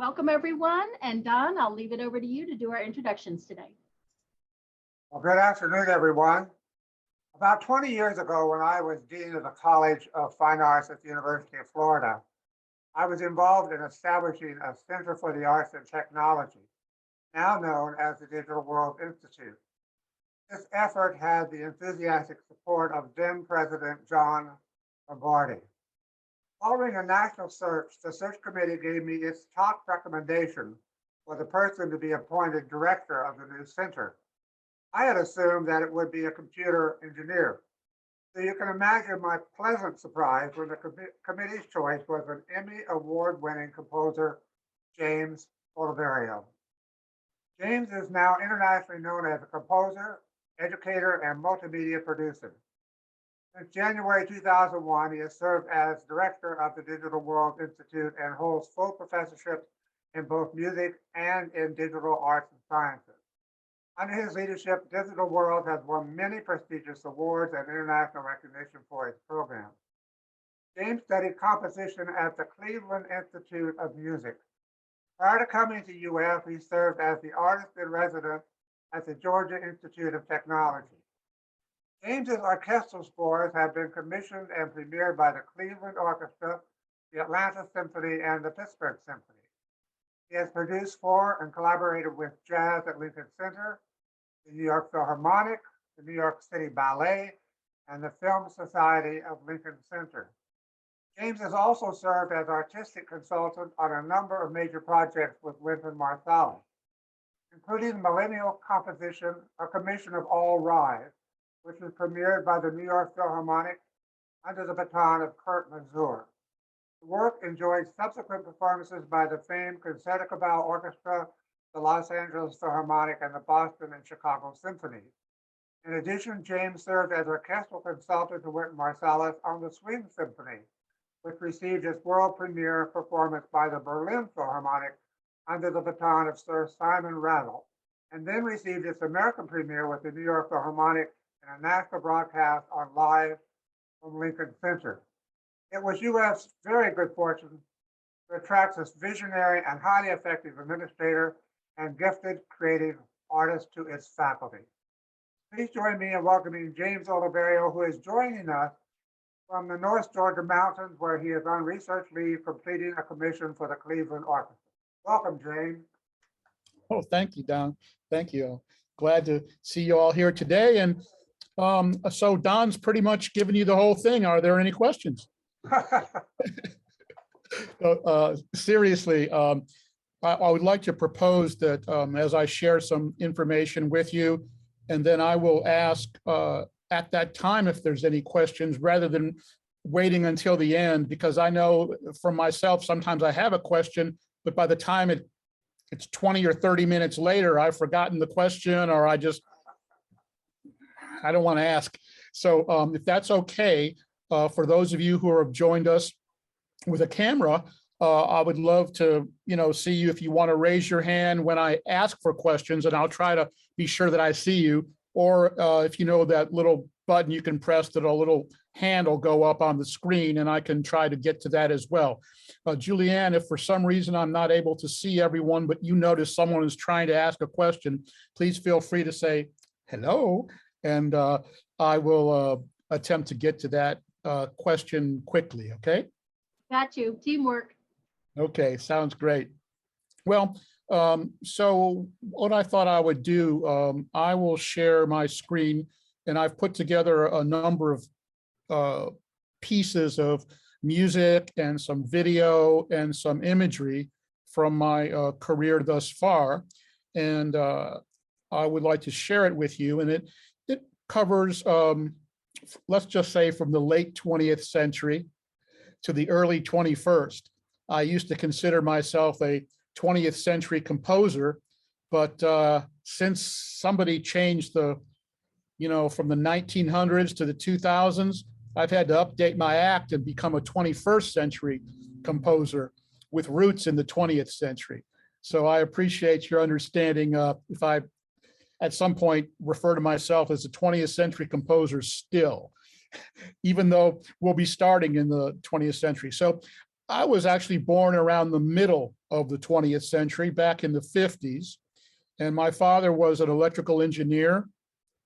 Welcome, everyone. And Don, I'll leave it over to you to do our introductions today. Well, good afternoon, everyone. About 20 years ago, when I was Dean of the College of Fine Arts at the University of Florida, I was involved in establishing a Center for the Arts and Technology, now known as the Digital World Institute. This effort had the enthusiastic support of then President John Lombardi. Following a national search, the search committee gave me its top recommendation for the person to be appointed director of the new center. I had assumed that it would be a computer engineer. So you can imagine my pleasant surprise when the committee's choice was an Emmy award-winning composer, James Oliverio. James is now internationally known as a composer, educator, and multimedia producer. Since January 2001, he has served as director of the Digital World Institute and holds full professorships in both music and in digital arts and sciences. Under his leadership, Digital World has won many prestigious awards and international recognition for its programs. James studied composition at the Cleveland Institute of Music. Prior to coming to UF, he served as the artist in residence at the Georgia Institute of Technology. James's orchestral scores have been commissioned and premiered by the Cleveland Orchestra, the Atlanta Symphony, and the Pittsburgh Symphony. He has produced for and collaborated with Jazz at Lincoln Center, the New York Philharmonic, the New York City Ballet, and the Film Society of Lincoln Center. James has also served as artistic consultant on a number of major projects with Wynton Marsalis, including the Millennial Composition, a commission of All Rise, which was premiered by the New York Philharmonic under the baton of Kurt Mazur. The work enjoyed subsequent performances by the famed Concerto Orchestra, the Los Angeles Philharmonic, and the Boston and Chicago Symphonies. In addition, James served as orchestral consultant to Wynton Marsalis on the Swing Symphony, which received its world premiere performance by the Berlin Philharmonic under the baton of Sir Simon Rattle, and then received its American premiere with the New York Philharmonic and a national broadcast on Live from Lincoln Center. It was UF's very good fortune to attract this visionary and highly effective administrator and gifted creative artist to its faculty. Please join me in welcoming James Oliverio, who is joining us from the North Georgia mountains, where he is on research leave completing a commission for the Cleveland Orchestra. Welcome, James. Oh, thank you, Don. Thank you. Glad to see you all here today. And so Don's pretty much given you the whole thing. Are there any questions? Seriously, I would like to propose that as I share some information with you, and then I will ask at that time if there's any questions rather than waiting until the end, because I know from myself, sometimes I have a question, but by the time it's 20 or 30 minutes later, I've forgotten the question, or I don't want to ask. So if that's okay, for those of you who have joined us with a camera, I would love to, see you if you want to raise your hand when I ask for questions, and I'll try to be sure that I see you. Or if you know that little button you can press, that a little hand will go up on the screen, and I can try to get to that as well. Julianne, if for some reason I'm not able to see everyone, but you notice someone is trying to ask a question, please feel free to say hello, and I will attempt to get to that question quickly, okay? Got you. Teamwork. Okay, sounds great. Well, so what I thought I would do, I will share my screen, and I've put together a number of pieces of music and some video and some imagery from my career thus far. And I would like to share it with you. And it covers, let's just say, from the late 20th century to the early 21st. I used to consider myself a 20th century composer, but since somebody changed the, from the 1900s to the 2000s, I've had to update my act and become a 21st century composer with roots in the 20th century. So I appreciate your understanding if I, at some point, refer to myself as a 20th century composer still, even though we'll be starting in the 20th century. So I was actually born around the middle of the 20th century, back in the 50s. And my father was an electrical engineer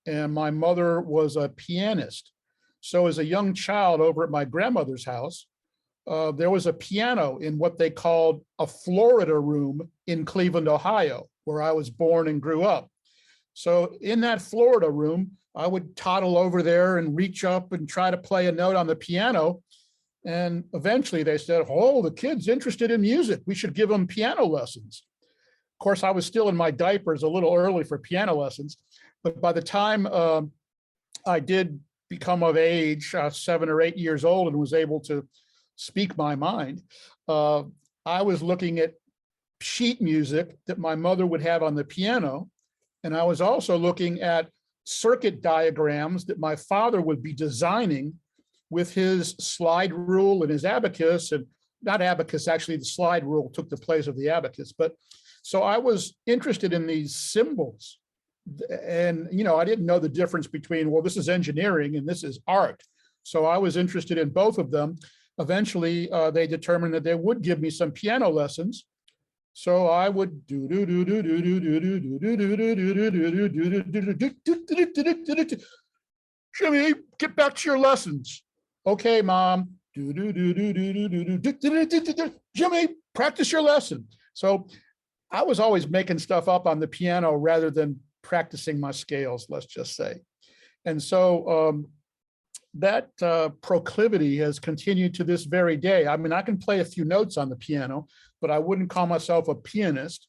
and my mother was a pianist. So as a young child over at my grandmother's house, there was a piano in what they called a Florida room in Cleveland, Ohio, where I was born and grew up. So in that Florida room, I would toddle over there and reach up and try to play a note on the piano. And eventually they said, oh, the kid's interested in music. We should give him piano lessons. Of course, I was still in my diapers, a little early for piano lessons. But by the time I did become of age, 7 or 8 years old, and was able to speak my mind, I was looking at sheet music that my mother would have on the piano. And I was also looking at circuit diagrams that my father would be designing with his slide rule and his abacus, and not abacus, actually the slide rule took the place of the abacus. But so I was interested in these symbols. And, you know, I didn't know the difference between, well, this is engineering and this is art. So I was interested in both of them. Eventually, they determined that they would give me some piano lessons. So I would Jimmy, get back to your lessons. Okay, Mom. Jimmy, practice your lesson. So I was always making stuff up on the piano rather than practicing my scales, let's just say. And so that proclivity has continued to this very day. I mean, I can play a few notes on the piano, but I wouldn't call myself a pianist.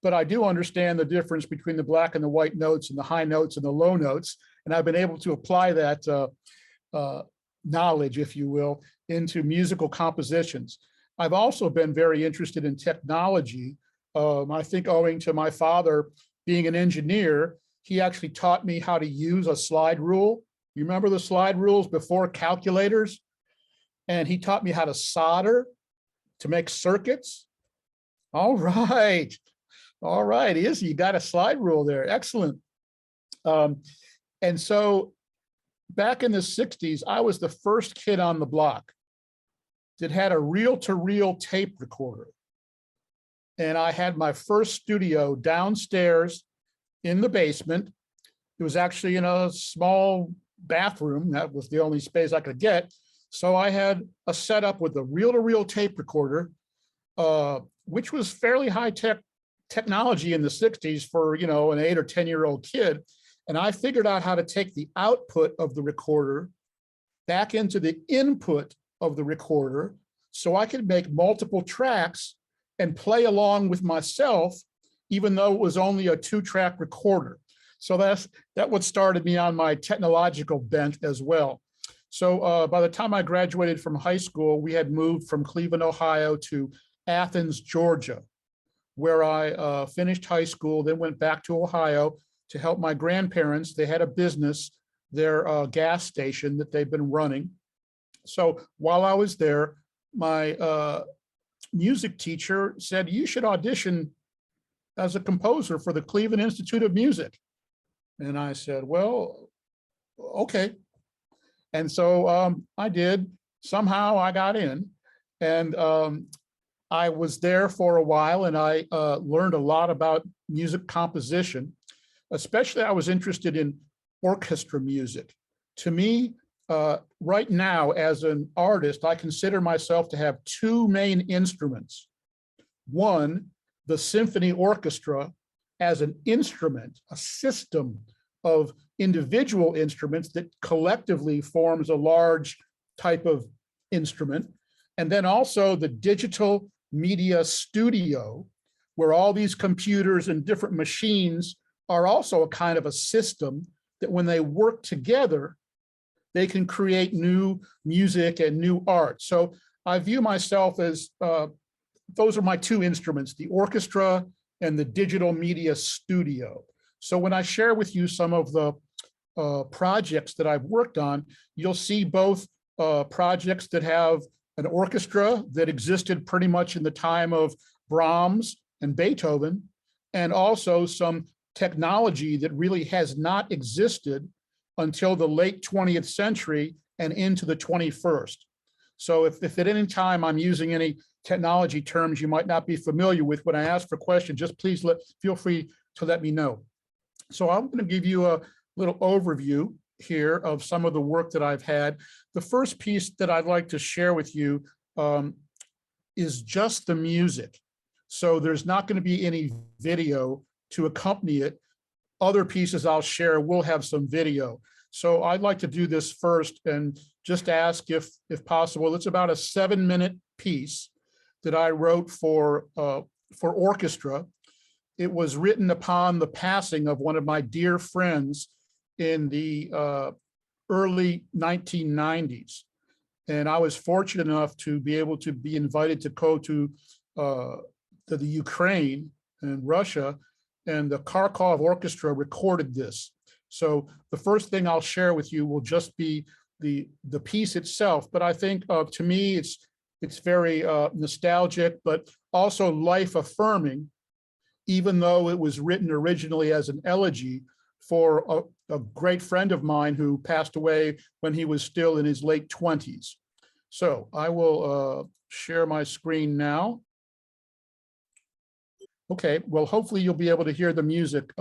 But I do understand the difference between the black and the white notes and the high notes and the low notes. And I've been able to apply that knowledge, if you will, into musical compositions. I've also been very interested in technology. I think owing to my father being an engineer, he actually taught me how to use a slide rule. You remember the slide rules before calculators? And he taught me how to solder to make circuits. All right. All right, Izzy, you got a slide rule there. Excellent. And so back in the 60s, I was the first kid on the block that had a reel-to-reel tape recorder. And I had my first studio downstairs in the basement. It was actually in a small bathroom. That was the only space I could get. So I had a setup with a reel-to-reel tape recorder, which was fairly high-tech technology in the 60s for, you know, an 8 or 10-year-old kid. And I figured out how to take the output of the recorder back into the input of the recorder so I could make multiple tracks and play along with myself, even though it was only a 2-track recorder. So that what started me on my technological bent as well. So by the time I graduated from high school, we had moved from Cleveland, Ohio to Athens, Georgia, where I finished high school, then went back to Ohio to help my grandparents. They had a business, their gas station that they've been running. So while I was there, my music teacher said, you should audition as a composer for the Cleveland Institute of Music. And I said, well, okay. And so I did. Somehow I got in, and I was there for a while, and I learned a lot about music composition. Especially, I was interested in orchestra music. To me, right now, as an artist, I consider myself to have 2 main instruments. One, the symphony orchestra as an instrument, a system of individual instruments that collectively forms a large type of instrument. And then also the digital media studio, where all these computers and different machines are also a kind of a system that when they work together, they can create new music and new art. So I view myself as, those are my 2 instruments, the orchestra and the digital media studio. So when I share with you some of the projects that I've worked on, you'll see both projects that have an orchestra that existed pretty much in the time of Brahms and Beethoven, and also some technology that really has not existed until the late 20th century and into the 21st. So if at any time I'm using any technology terms you might not be familiar with, when I ask for questions, just please feel free to let me know. So I'm going to give you a little overview here of some of the work that I've had. The first piece that I'd like to share with you is just the music. So there's not going to be any video to accompany it. Other pieces I'll share will have some video. So I'd like to do this first and just ask if possible. It's about a 7-minute piece that I wrote for orchestra. It was written upon the passing of one of my dear friends in the early 1990s. And I was fortunate enough to be able to be invited to go to the Ukraine and Russia, and the Kharkov Orchestra recorded this. So the first thing I'll share with you will just be the piece itself. But I think to me, it's very nostalgic, but also life affirming, even though it was written originally as an elegy for a great friend of mine who passed away when he was still in his late 20s. So I will share my screen now. Okay, well, hopefully you'll be able to hear the music.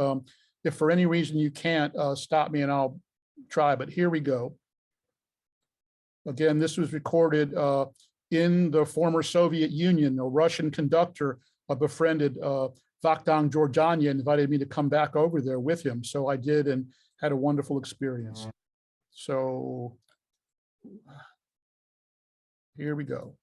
If for any reason you can't, stop me and I'll try, but here we go. Again, this was recorded in the former Soviet Union. A Russian conductor befriended Vakhtang Georgiania, invited me to come back over there with him. So I did and had a wonderful experience. So here we go.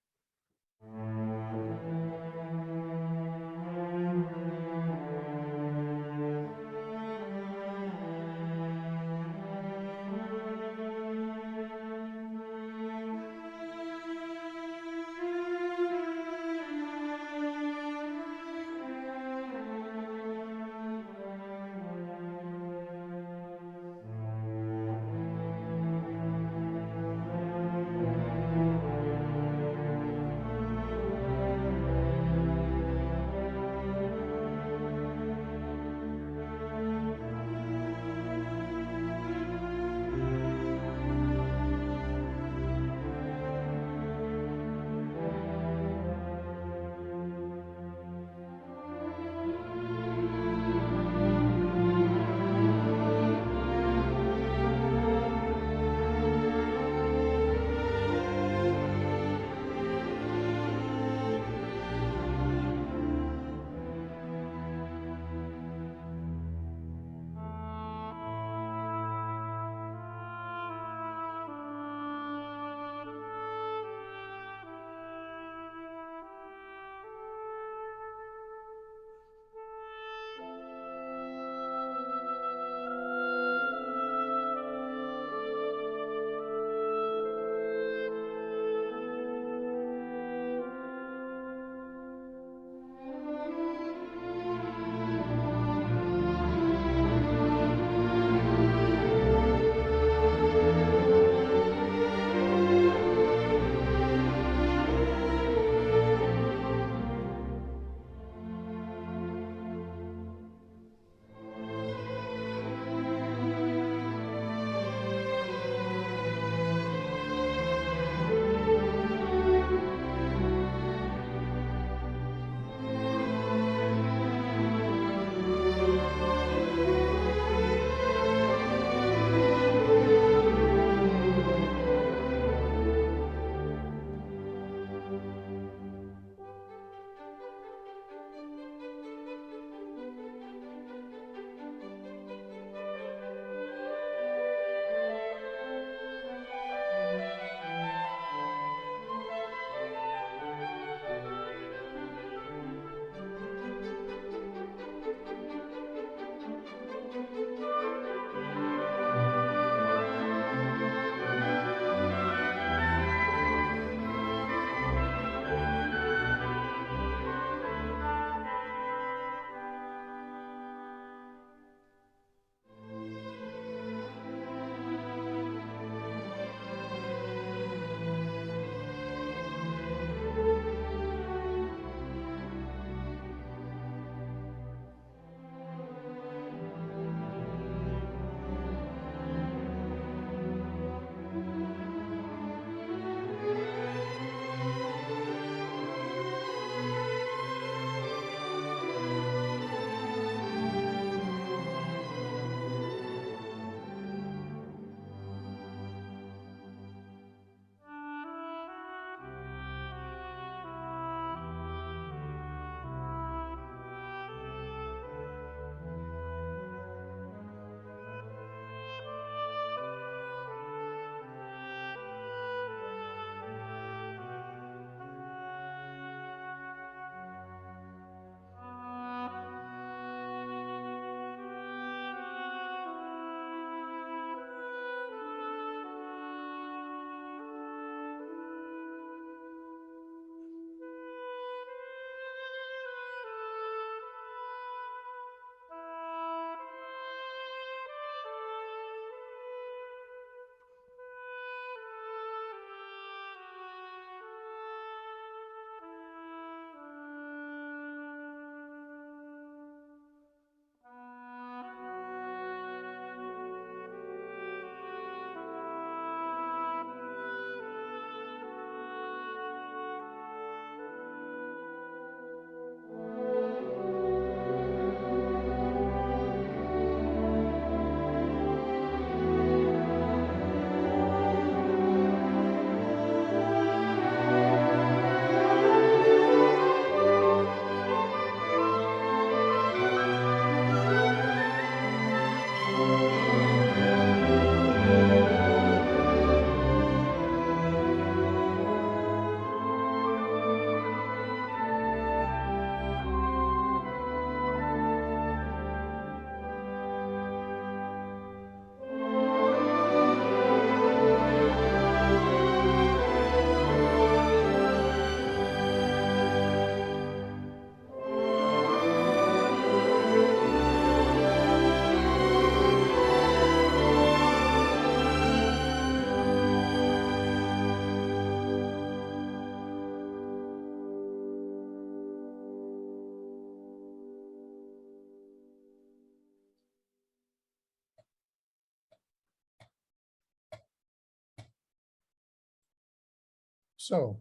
So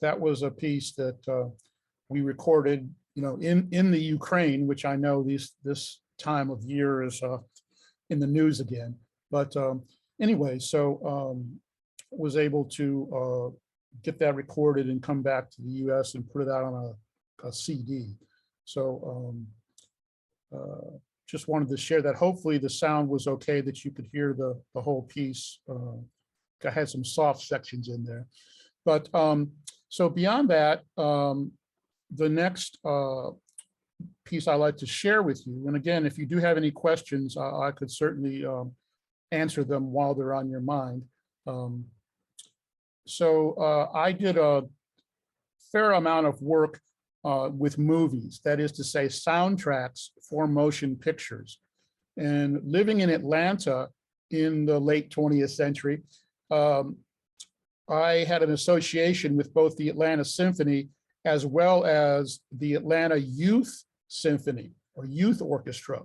that was a piece that we recorded, in the Ukraine, which I know this time of year is in the news again. But anyway, so was able to get that recorded and come back to the US and put it out on a CD. So just wanted to share that. Hopefully the sound was okay, that you could hear the whole piece. I had some soft sections in there. But so beyond that, the next piece I'd like to share with you, and again, if you do have any questions, I could certainly answer them while they're on your mind. So I did a fair amount of work with movies, that is to say soundtracks for motion pictures. And living in Atlanta in the late 20th century, I had an association with both the Atlanta Symphony as well as the Atlanta Youth Symphony or Youth Orchestra.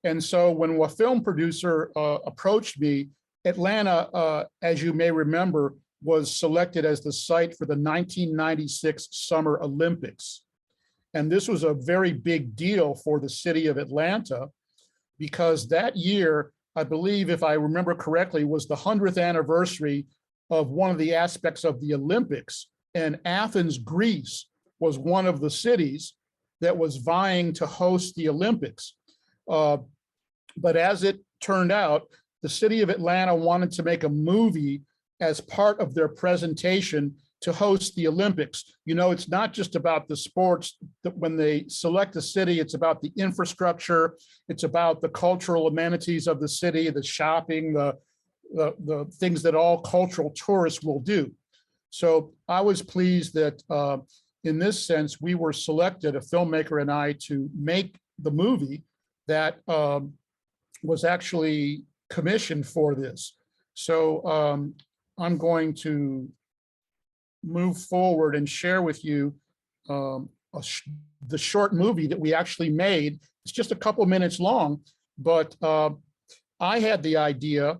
And so when a film producer approached me, Atlanta, as you may remember, was selected as the site for the 1996 Summer Olympics. And this was a very big deal for the city of Atlanta, because that year, I believe, if I remember correctly, was the 100th anniversary of one of the aspects of the Olympics. And Athens, Greece was one of the cities that was vying to host the Olympics. But as it turned out, the city of Atlanta wanted to make a movie as part of their presentation to host the Olympics. It's not just about the sports. That when they select a city, it's about the infrastructure, it's about the cultural amenities of the city, the shopping, the things that all cultural tourists will do. So I was pleased that in this sense, we were selected, a filmmaker and I, to make the movie that was actually commissioned for this. So I'm going to move forward and share with you the short movie that we actually made. It's just a couple minutes long, but I had the idea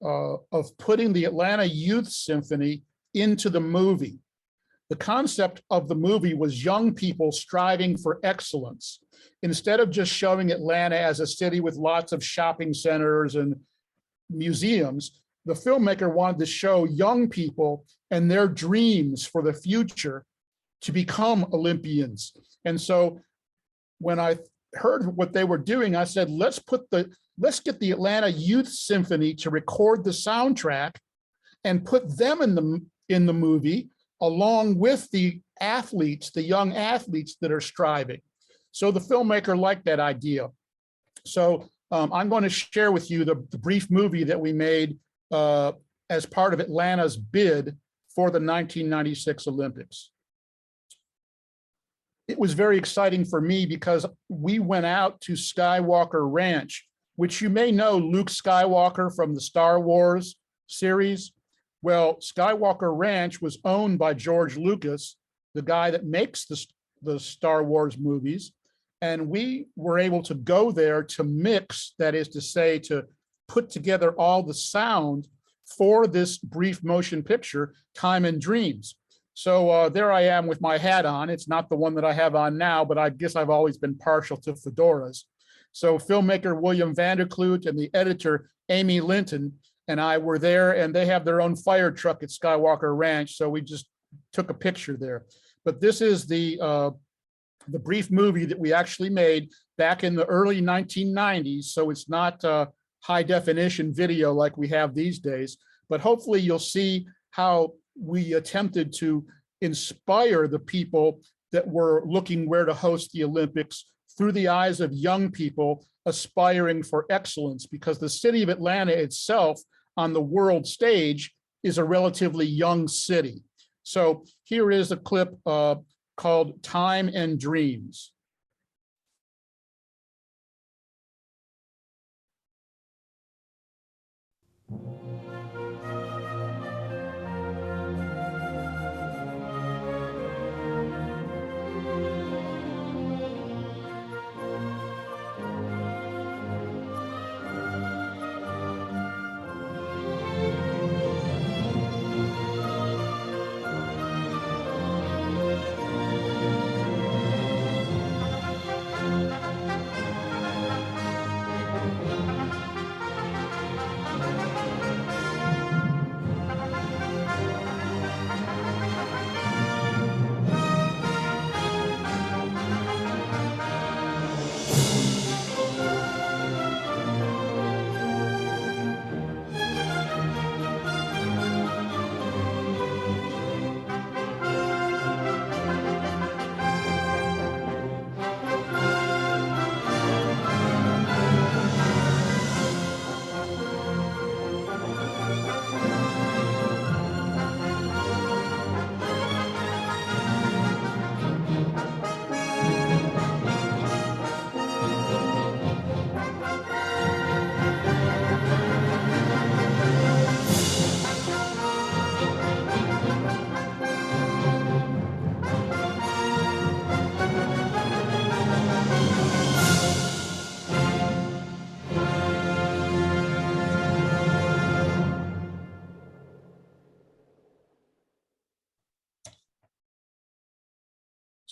of putting the Atlanta Youth Symphony into the movie. The concept of the movie was young people striving for excellence. Instead of just showing Atlanta as a city with lots of shopping centers and museums, the filmmaker wanted to show young people and their dreams for the future to become Olympians. And so when I heard what they were doing, I said, let's get the Atlanta Youth Symphony to record the soundtrack and put them in the movie along with the athletes, the young athletes that are striving. So the filmmaker liked that idea. So I'm going to share with you the brief movie that we made as part of Atlanta's bid for the 1996 Olympics. It was very exciting for me because we went out to Skywalker Ranch, which you may know Luke Skywalker from the Star Wars series. Well, Skywalker Ranch was owned by George Lucas, the guy that makes the Star Wars movies. And we were able to go there to mix, that is to say, to put together all the sound for this brief motion picture, Time and Dreams. So there I am with my hat on. It's not the one that I have on now, but I guess I've always been partial to fedoras. So filmmaker William Vanderkloot and the editor Amy Linton and I were there, and they have their own fire truck at Skywalker Ranch. So we just took a picture there. But this is the brief movie that we actually made back in the early 1990s. So it's not high definition video like we have these days, but hopefully you'll see how we attempted to inspire the people that were looking where to host the Olympics through the eyes of young people aspiring for excellence, because the city of Atlanta itself on the world stage is a relatively young city. So here is a clip called Time and Dreams.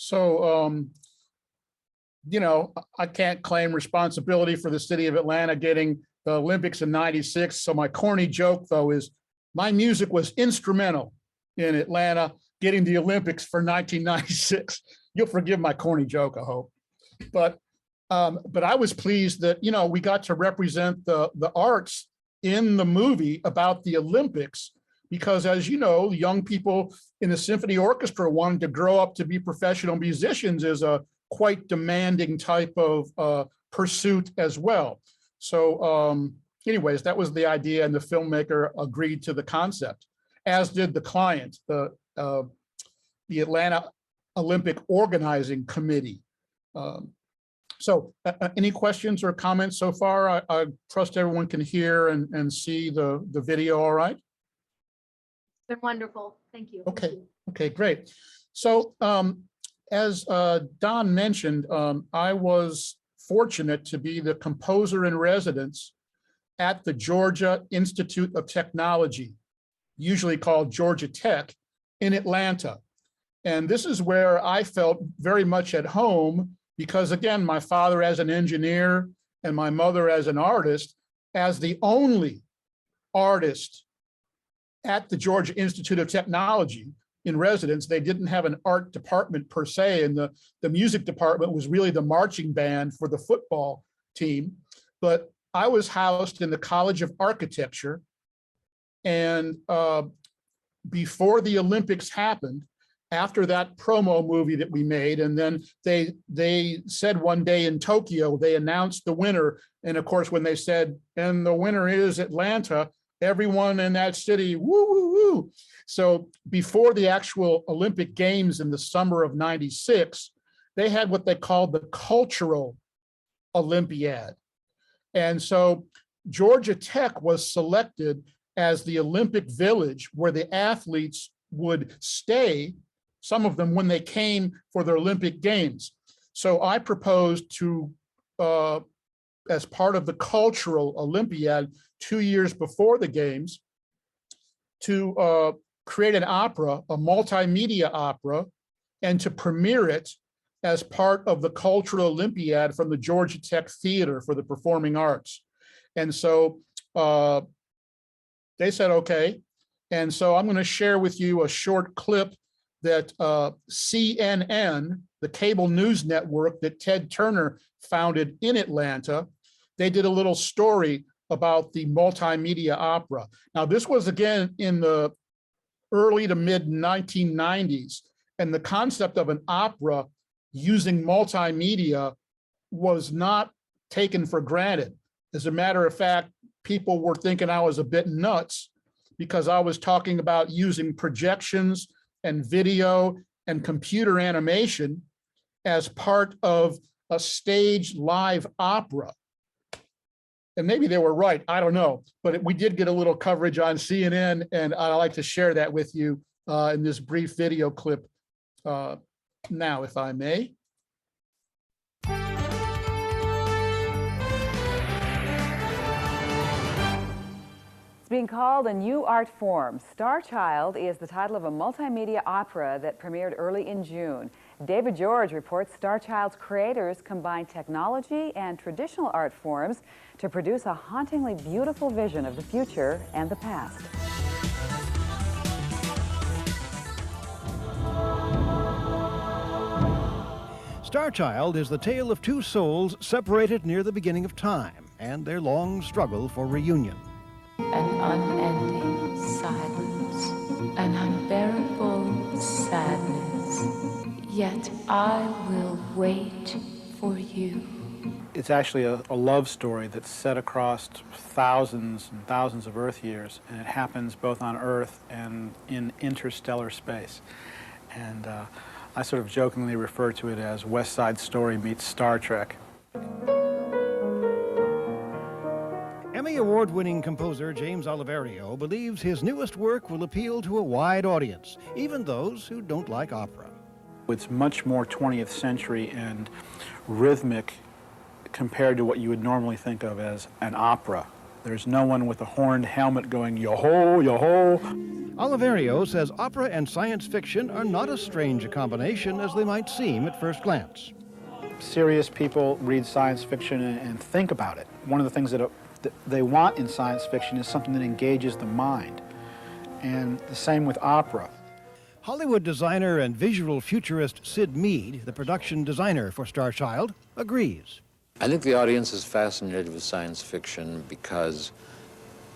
So, you know, I can't claim responsibility for the city of Atlanta getting the Olympics in '96. So my corny joke, though, is my music was instrumental in Atlanta getting the Olympics for 1996. You'll forgive my corny joke, I hope. But I was pleased that, you know, we got to represent the arts in the movie about the Olympics, because as you know, young people in the symphony orchestra wanting to grow up to be professional musicians is a quite demanding type of pursuit as well. So anyways, that was the idea, and the filmmaker agreed to the concept, as did the client, the Atlanta Olympic Organizing Committee. So any questions or comments so far? I trust everyone can hear and see the video all right? It's been wonderful. Thank you. Okay, okay, great. So as Don mentioned, I was fortunate to be the composer in residence at the Georgia Institute of Technology, usually called Georgia Tech, in Atlanta. And this is where I felt very much at home, because again, my father as an engineer and my mother as an artist, as the only artist at the Georgia Institute of Technology in residence. They didn't have an art department per se, and the music department was really the marching band for the football team. But I was housed in the College of Architecture, and before the Olympics happened, after that promo movie that we made, and then they said one day in Tokyo, they announced the winner. And of course, when they said, and the winner is Atlanta, everyone in that city, woo, woo, woo. So before the actual Olympic Games in the summer of '96, they had what they called the Cultural Olympiad. And so Georgia Tech was selected as the Olympic village where the athletes would stay, some of them when they came for their Olympic Games. So I proposed to, as part of the Cultural Olympiad 2 years before the Games, to create an opera, a multimedia opera, and to premiere it as part of the Cultural Olympiad from the Georgia Tech Theater for the Performing Arts. And so they said, okay. And so I'm going to share with you a short clip that CNN, the cable news network that Ted Turner founded in Atlanta, they did a little story about the multimedia opera. Now, this was again in the early to mid 1990s, and the concept of an opera using multimedia was not taken for granted. As a matter of fact, people were thinking I was a bit nuts because I was talking about using projections and video and computer animation as part of a staged live opera. And maybe they were right, I don't know, but we did get a little coverage on CNN, and I'd like to share that with you in this brief video clip now, if I may. It's being called a new art form. Starchild is the title of a multimedia opera that premiered early in June. David George reports Starchild's creators combine technology and traditional art forms to produce a hauntingly beautiful vision of the future and the past. Starchild is the tale of two souls separated near the beginning of time and their long struggle for reunion. An unending silence, an unbearable sadness, yet I will wait for you. It's actually a love story that's set across thousands and thousands of Earth years, and it happens both on Earth and in interstellar space. And I sort of jokingly refer to it as West Side Story meets Star Trek. Emmy Award-winning composer James Oliverio believes his newest work will appeal to a wide audience, even those who don't like opera. It's much more 20th century and rhythmic compared to what you would normally think of as an opera. There's no one with a horned helmet going, yo-ho, yo-ho. Oliverio says opera and science fiction are not as strange a combination as they might seem at first glance. Serious people read science fiction and think about it. One of the things that they want in science fiction is something that engages the mind. And the same with opera. Hollywood designer and visual futurist Sid Mead, the production designer for Starchild, agrees. I think the audience is fascinated with science fiction because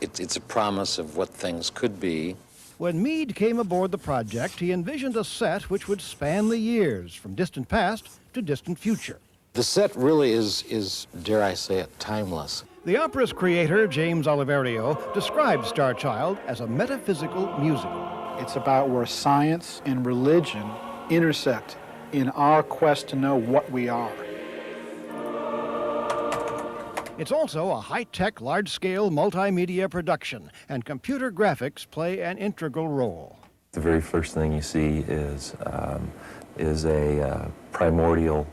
it's a promise of what things could be. When Mead came aboard the project, he envisioned a set which would span the years from distant past to distant future. The set really is, dare I say it, timeless. The opera's creator, James Oliverio, describes Starchild as a metaphysical musical. It's about where science and religion intersect in our quest to know what we are. It's also a high-tech, large-scale multimedia production, and computer graphics play an integral role. The very first thing you see is a primordial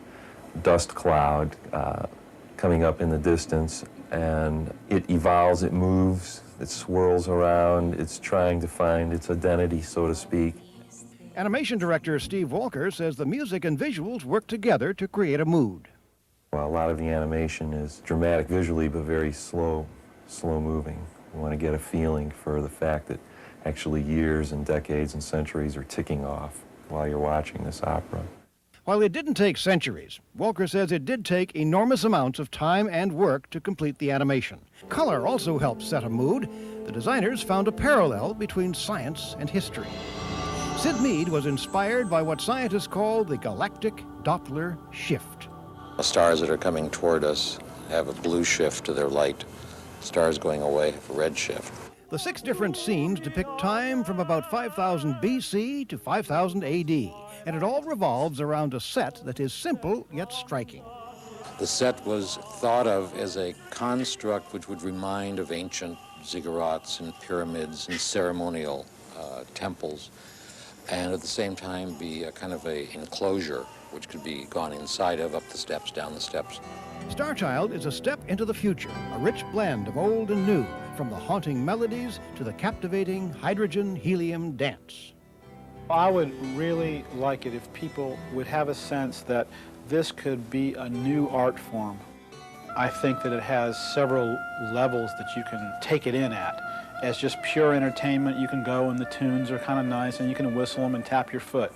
dust cloud coming up in the distance, and it evolves, it moves, it swirls around, it's trying to find its identity, so to speak. Animation director Steve Walker says the music and visuals work together to create a mood. Well, a lot of the animation is dramatic visually, but very slow moving. You want to get a feeling for the fact that actually years and decades and centuries are ticking off while you're watching this opera. While it didn't take centuries, Walker says it did take enormous amounts of time and work to complete the animation. Color also helps set a mood. The designers found a parallel between science and history. Sid Mead was inspired by what scientists call the galactic Doppler shift. The stars that are coming toward us have a blue shift to their light. Stars going away have a red shift. The 6 different scenes depict time from about 5000 BC to 5000 AD, and it all revolves around a set that is simple yet striking. The set was thought of as a construct which would remind of ancient ziggurats and pyramids and ceremonial temples, and at the same time be a kind of an enclosure which could be gone inside of, up the steps, down the steps. Starchild is a step into the future, a rich blend of old and new, from the haunting melodies to the captivating hydrogen-helium dance. I would really like it if people would have a sense that this could be a new art form. I think that it has several levels that you can take it in at. As just pure entertainment, you can go and the tunes are kind of nice and you can whistle them and tap your foot.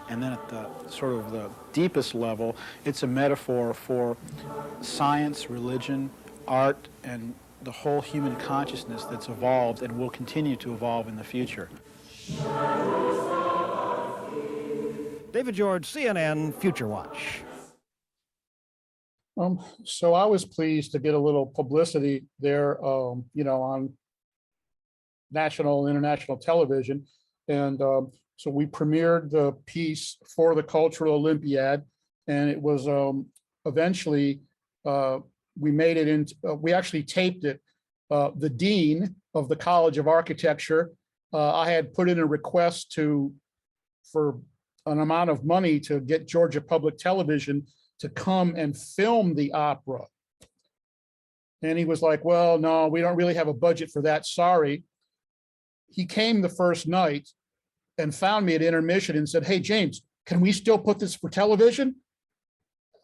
And then at the sort of the deepest level, it's a metaphor for science, religion, art, and the whole human consciousness that's evolved and will continue to evolve in the future. David George, CNN Future Watch. So I was pleased to get a little publicity there, you know, on national and international television. And so we premiered the piece for the Cultural Olympiad, and it was eventually, we made it into, we actually taped it. The Dean of the College of Architecture, I had put in a request for an amount of money to get Georgia Public Television to come and film the opera. And he was like, well, no, we don't really have a budget for that, sorry. He came the first night and found me at intermission and said, hey, James, can we still put this for television?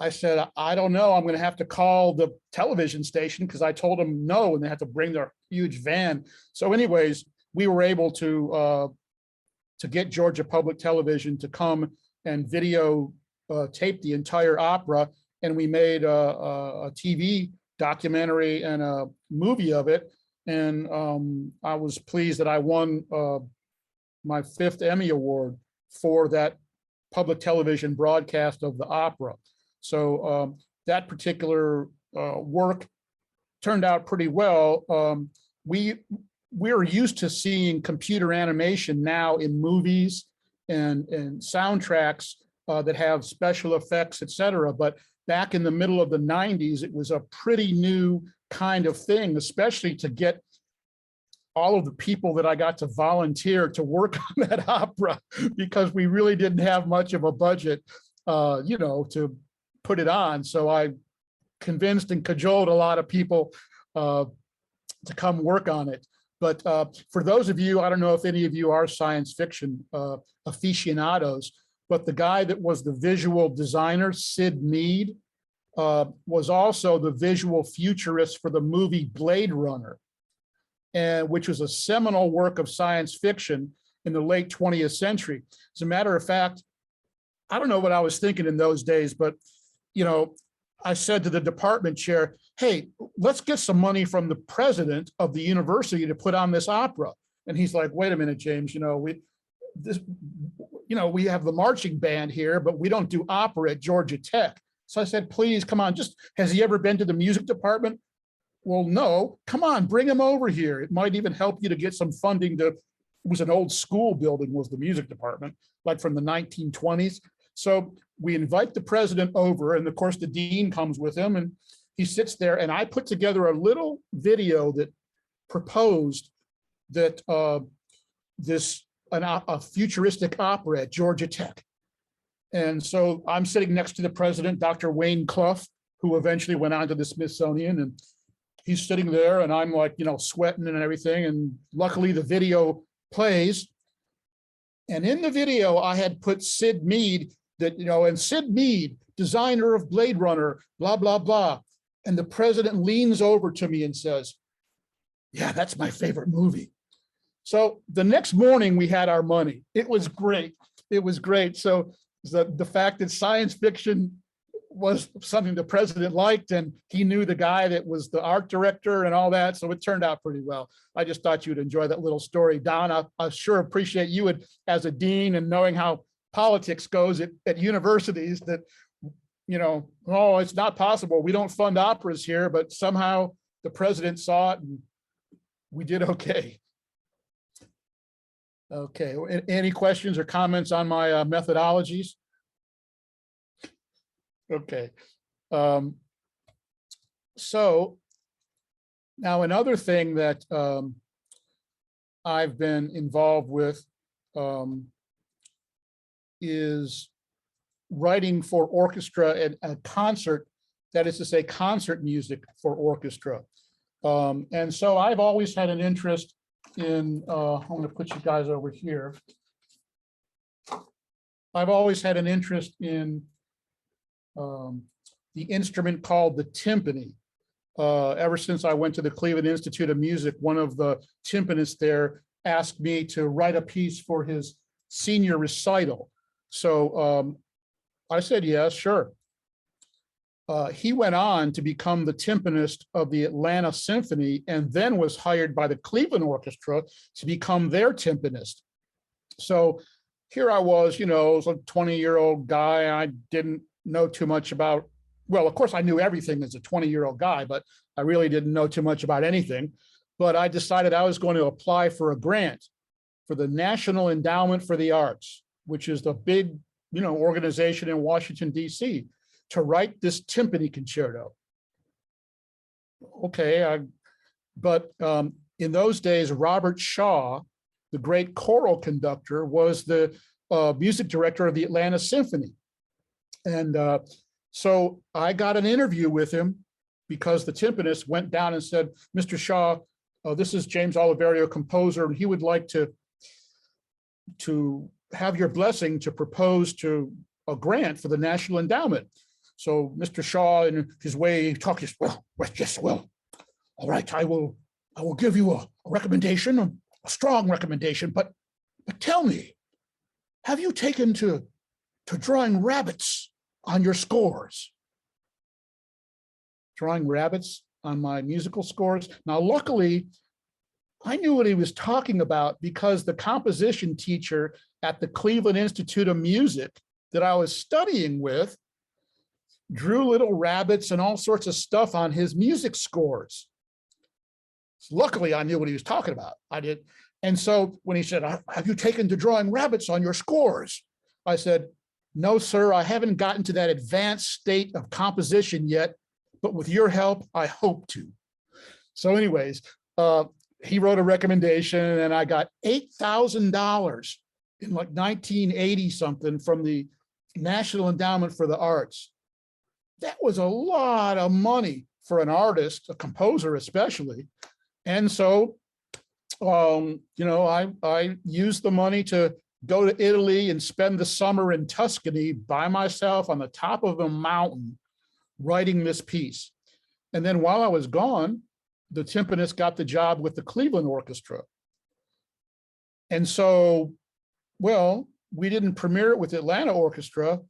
I said, I don't know, I'm gonna have to call the television station because I told them no, and they had to bring their huge van. So anyways, we were able to get Georgia Public Television to come and video tape the entire opera, and we made a TV documentary and a movie of it. And I was pleased that I won my 5th Emmy Award for that public television broadcast of the opera. So that particular work turned out pretty well. We're used to seeing computer animation now in movies and soundtracks that have special effects, et cetera. But back in the middle of the 90s, it was a pretty new kind of thing, especially to get all of the people that I got to volunteer to work on that opera, because we really didn't have much of a budget, you know, to put it on. So I convinced and cajoled a lot of people to come work on it. But for those of you, I don't know if any of you are science fiction aficionados, but the guy that was the visual designer, Sid Mead, was also the visual futurist for the movie Blade Runner, and which was a seminal work of science fiction in the late 20th century. As a matter of fact, I don't know what I was thinking in those days, but I said to the department chair, hey, let's get some money from the president of the university to put on this opera. And he's like, wait a minute, James, we have the marching band here, but we don't do opera at Georgia Tech. So I said, please, come on, has he ever been to the music department? Well, no, come on, bring him over here. It might even help you to get some funding it was an old school building, was the music department, like from the 1920s. So we invite the president over, and of course the dean comes with him, and he sits there, and I put together a little video that proposed that a futuristic opera at Georgia Tech. And so I'm sitting next to the president, Dr. Wayne Clough, who eventually went on to the Smithsonian, and he's sitting there, and I'm like, sweating and everything. And luckily the video plays. And in the video, I had put Sid Mead, and Sid Mead, designer of Blade Runner, blah, blah, blah. And the president leans over to me and says, yeah, that's my favorite movie. So the next morning we had our money. It was great. It was great. So the fact that science fiction was something the president liked, and he knew the guy that was the art director and all that. So it turned out pretty well. I just thought you'd enjoy that little story. Don, I sure appreciate you as a dean and knowing how politics goes at universities, that, oh, it's not possible. We don't fund operas here, but somehow the president saw it and we did okay. Okay, any questions or comments on my methodologies? Okay. So now another thing that I've been involved with is writing for orchestra and a concert, that is to say concert music for orchestra. And so I've always had an interest in, I'm going to put you guys over here. I've always had an interest in the instrument called the timpani. Ever since I went to the Cleveland Institute of Music, one of the timpanists there asked me to write a piece for his senior recital. So I said, yes, sure. He went on to become the timpanist of the Atlanta Symphony, and then was hired by the Cleveland Orchestra to become their timpanist. So here I was, a 20-year-old guy. I didn't know too much about, well, of course I knew everything as a 20-year-old guy, but I really didn't know too much about anything. But I decided I was going to apply for a grant for the National Endowment for the Arts, which is the big, organization in Washington, D.C., to write this timpani concerto. Okay, but in those days, Robert Shaw, the great choral conductor, was the music director of the Atlanta Symphony. And so I got an interview with him because the timpanist went down and said, Mr. Shaw, this is James Oliverio, composer, and he would like to have your blessing to propose to a grant for the National Endowment. So Mr. Shaw, in his way, talked, well, yes, well, all right, I will give you a recommendation, a strong recommendation, but tell me, have you taken to drawing rabbits on your scores? Drawing rabbits on my musical scores? Now, luckily, I knew what he was talking about because the composition teacher at the Cleveland Institute of Music that I was studying with drew little rabbits and all sorts of stuff on his music scores. So luckily, I knew what he was talking about. I did. And so when he said, have you taken to drawing rabbits on your scores? I said, no, sir, I haven't gotten to that advanced state of composition yet, but with your help, I hope to. So anyways, he wrote a recommendation and I got $8,000 in like 1980 something from the National Endowment for the Arts. that was a lot of money for an artist, a composer especially. And so, I used the money to go to Italy and spend the summer in Tuscany by myself on the top of a mountain writing this piece. And then while I was gone, the timpanist got the job with the Cleveland Orchestra. And so, well, we didn't premiere it with Atlanta Orchestra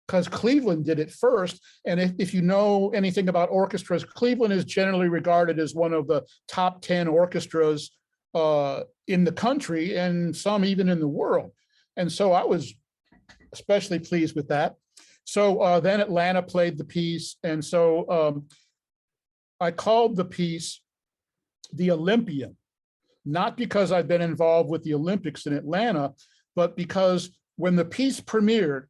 because Cleveland did it first. And if you know anything about orchestras, Cleveland is generally regarded as one of the top 10 orchestras in the country and some even in the world. And so I was especially pleased with that. So then Atlanta played the piece. And so I called the piece the Olympian, not because I've been involved with the Olympics in Atlanta, but because when the piece premiered,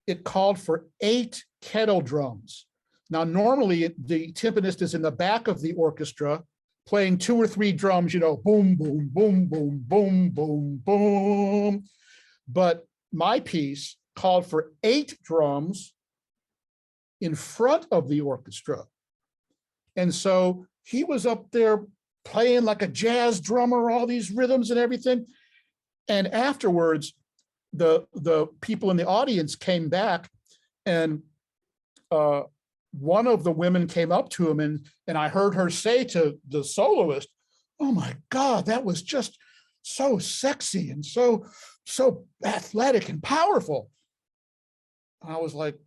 it called for 8 kettle drums. Now, normally the timpanist is in the back of the orchestra playing 2 or 3 drums, boom, boom, boom, boom, boom, boom, boom. But my piece called for 8 drums in front of the orchestra. And so he was up there playing like a jazz drummer, all these rhythms and everything. And afterwards, the people in the audience came back, and one of the women came up to him, and I heard her say to the soloist, "Oh my God, that was just so sexy and so athletic and powerful." I was like,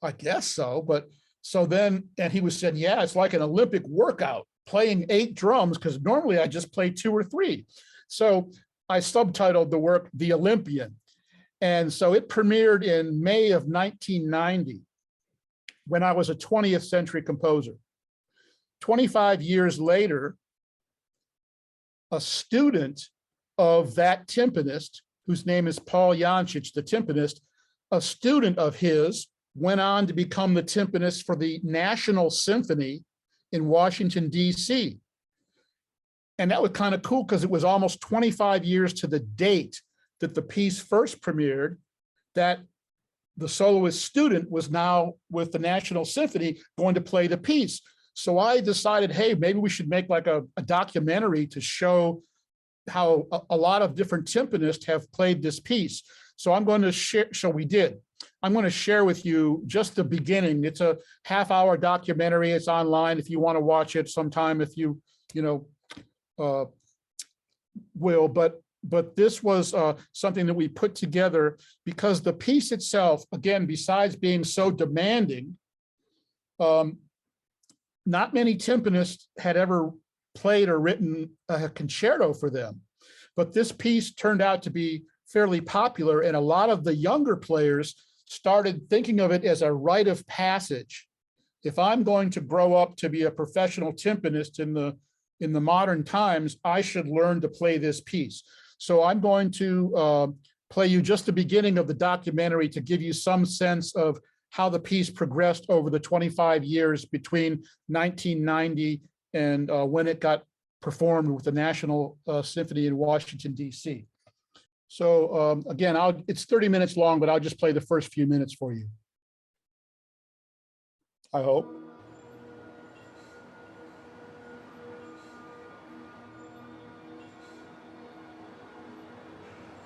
I guess so. But so then, and he was saying, yeah, it's like an Olympic workout playing 8 drums, because normally I just play 2 or 3. So I subtitled the work The Olympian. And so it premiered in May of 1990 when I was a 20th century composer. 25 years later, a student of that timpanist, whose name is Paul Jančić, the timpanist, a student of his went on to become the timpanist for the National Symphony in Washington, D.C. And that was kind of cool because it was almost 25 years to the date that the piece first premiered, that the soloist student was now with the National Symphony going to play the piece. So I decided, hey, maybe we should make like a documentary to show how a lot of different timpanists have played this piece. So I'm going to share, so we did. I'm going to share with you just the beginning. It's a half-hour documentary. It's online if you want to watch it sometime, if you will. But this was something that we put together because the piece itself, again, besides being so demanding, not many timpanists had ever played or written a concerto for them. But this piece turned out to be fairly popular, and a lot of the younger players started thinking of it as a rite of passage. If I'm going to grow up to be a professional timpanist in the modern times, I should learn to play this piece. So I'm going to play you just the beginning of the documentary to give you some sense of how the piece progressed over the 25 years between 1990 and when it got performed with the National Symphony in Washington, D.C. So again, it's 30 minutes long, but I'll just play the first few minutes for you, I hope.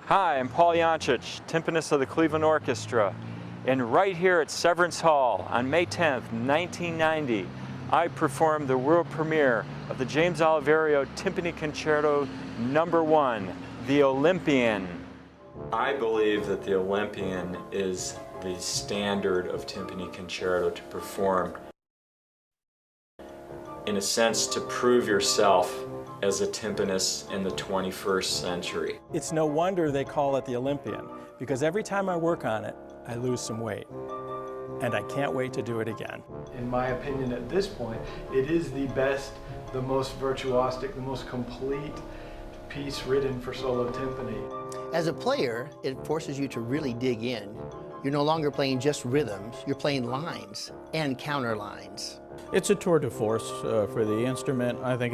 Hi, I'm Paul Jančić, timpanist of the Cleveland Orchestra. And right here at Severance Hall on May 10th, 1990, I performed the world premiere of the James Oliverio Timpani Concerto No. 1, the Olympian. I believe that the Olympian is the standard of timpani concerto to perform. In a sense, to prove yourself as a timpanist in the 21st century. It's no wonder they call it the Olympian, because every time I work on it, I lose some weight. And I can't wait to do it again. In my opinion, at this point, it is the best, the most virtuosic, the most complete piece written for solo timpani. As a player, it forces you to really dig in. You're no longer playing just rhythms, you're playing lines and counter lines. It's a tour de force for the instrument. I think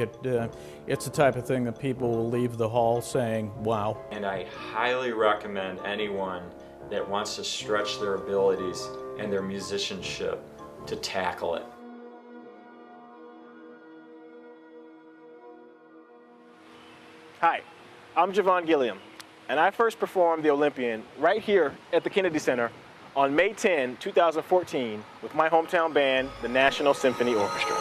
it's the type of thing that people will leave the hall saying, wow. And I highly recommend anyone that wants to stretch their abilities and their musicianship to tackle it. Hi, I'm Jevon Gilliam, and I first performed the Olympian right here at the Kennedy Center on May 10, 2014 with my hometown band, the National Symphony Orchestra.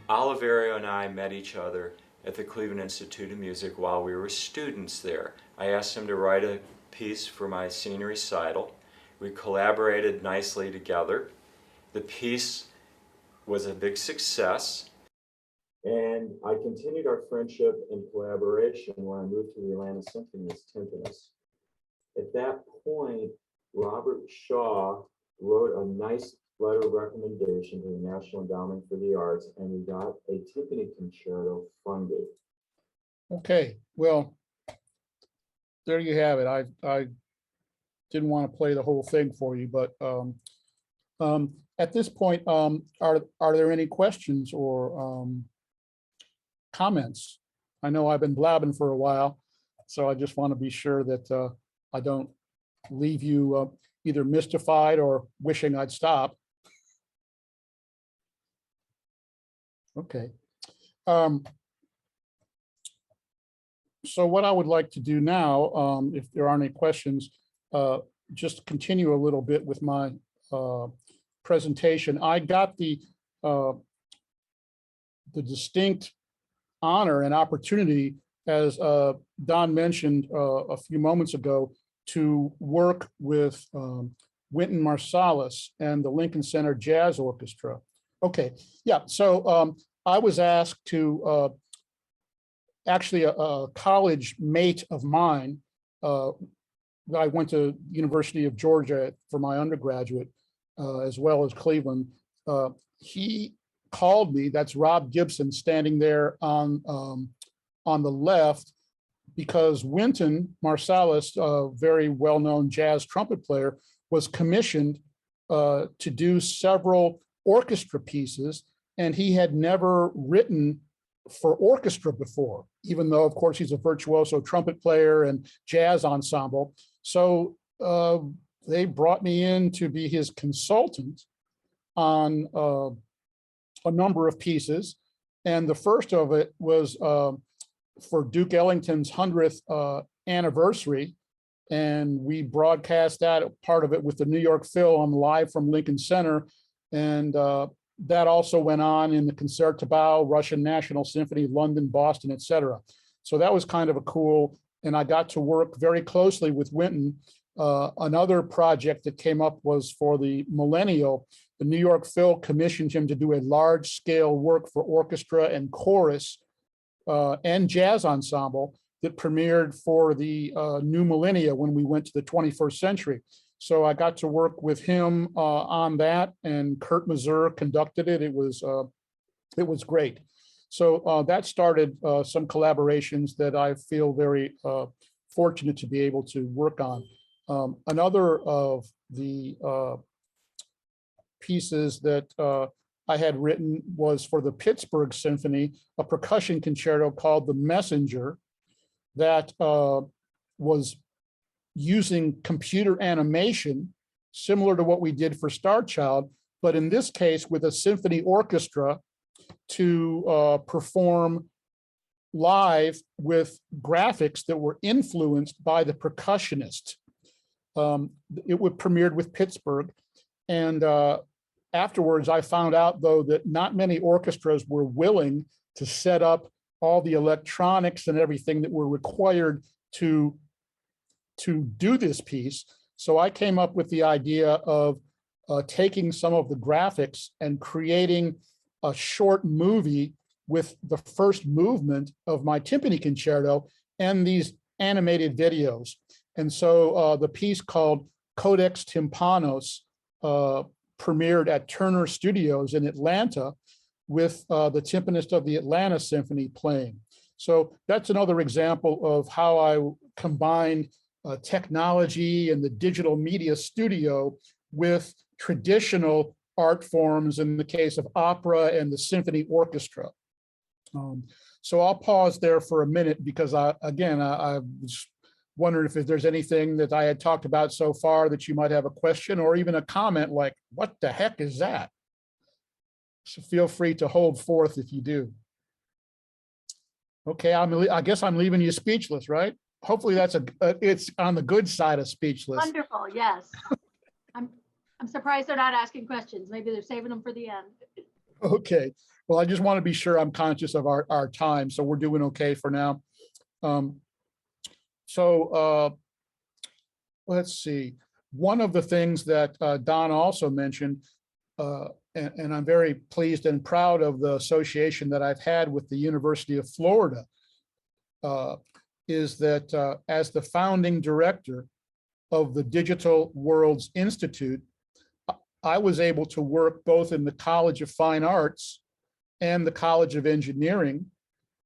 Oliverio and I met each other at the Cleveland Institute of Music while we were students there. I asked him to write a piece for my senior recital. We collaborated nicely together. The piece was a big success. And I continued our friendship and collaboration when I moved to the Atlanta Symphony as Timpanos. At that point, Robert Shaw wrote a nice letter of recommendation to the National Endowment for the Arts, and we got a Timpani concerto funded. Okay, well, there you have it. I didn't want to play the whole thing for you, but at this point, are there any questions or comments? I know I've been blabbing for a while, so I just want to be sure that I don't leave you either mystified or wishing I'd stop. Okay. So what I would like to do now, if there aren't any questions, just continue a little bit with my presentation. I got the distinct honor and opportunity, as Don mentioned a few moments ago, to work with Wynton Marsalis and the Lincoln Center Jazz Orchestra. Okay, yeah, so I was asked to, actually a college mate of mine, I went to University of Georgia for my undergraduate, as well as Cleveland. He called me, that's Rob Gibson standing there on the left, because Wynton Marsalis, a very well-known jazz trumpet player, was commissioned to do several orchestra pieces, and he had never written for orchestra before, even though, of course, he's a virtuoso trumpet player and jazz ensemble. So they brought me in to be his consultant on a number of pieces. And the first of it was for Duke Ellington's 100th anniversary. And we broadcast that, part of it, with the New York Phil on Live from Lincoln Center. And that also went on in the Concertgebouw, Russian National Symphony, London, Boston, etc. So that was kind of a cool, and I got to work very closely with Wynton. Another project that came up was for the Millennial. The New York Phil commissioned him to do a large scale work for orchestra and chorus and jazz ensemble that premiered for the new millennia when we went to the 21st century. So I got to work with him on that, and Kurt Mazur conducted it. It was great. So that started some collaborations that I feel very fortunate to be able to work on. Another of the pieces that I had written was for the Pittsburgh Symphony, a percussion concerto called The Messenger, that was using computer animation, similar to what we did for Starchild, but in this case with a symphony orchestra to perform live with graphics that were influenced by the percussionist. It was premiered with Pittsburgh, and afterwards I found out, though, that not many orchestras were willing to set up all the electronics and everything that were required to do this piece. So I came up with the idea of taking some of the graphics and creating a short movie with the first movement of my timpani concerto and these animated videos. And so the piece called Codex Timpanos premiered at Turner Studios in Atlanta with the timpanist of the Atlanta Symphony playing. So that's another example of how I combined technology and the digital media studio with traditional art forms in the case of opera and the symphony orchestra. So I'll pause there for a minute because I was wondering if there's anything that I had talked about so far that you might have a question or even a comment like, what the heck is that? So feel free to hold forth if you do. Okay, I guess I'm leaving you speechless, right? Hopefully that's it's on the good side of speechless. Wonderful, yes. I'm surprised they're not asking questions. Maybe they're saving them for the end. Okay, well, I just want to be sure I'm conscious of our time, so we're doing okay for now. Let's see. One of the things that Don also mentioned, and I'm very pleased and proud of the association that I've had with the University of Florida, is that as the founding director of the Digital Worlds Institute, I was able to work both in the College of Fine Arts and the College of Engineering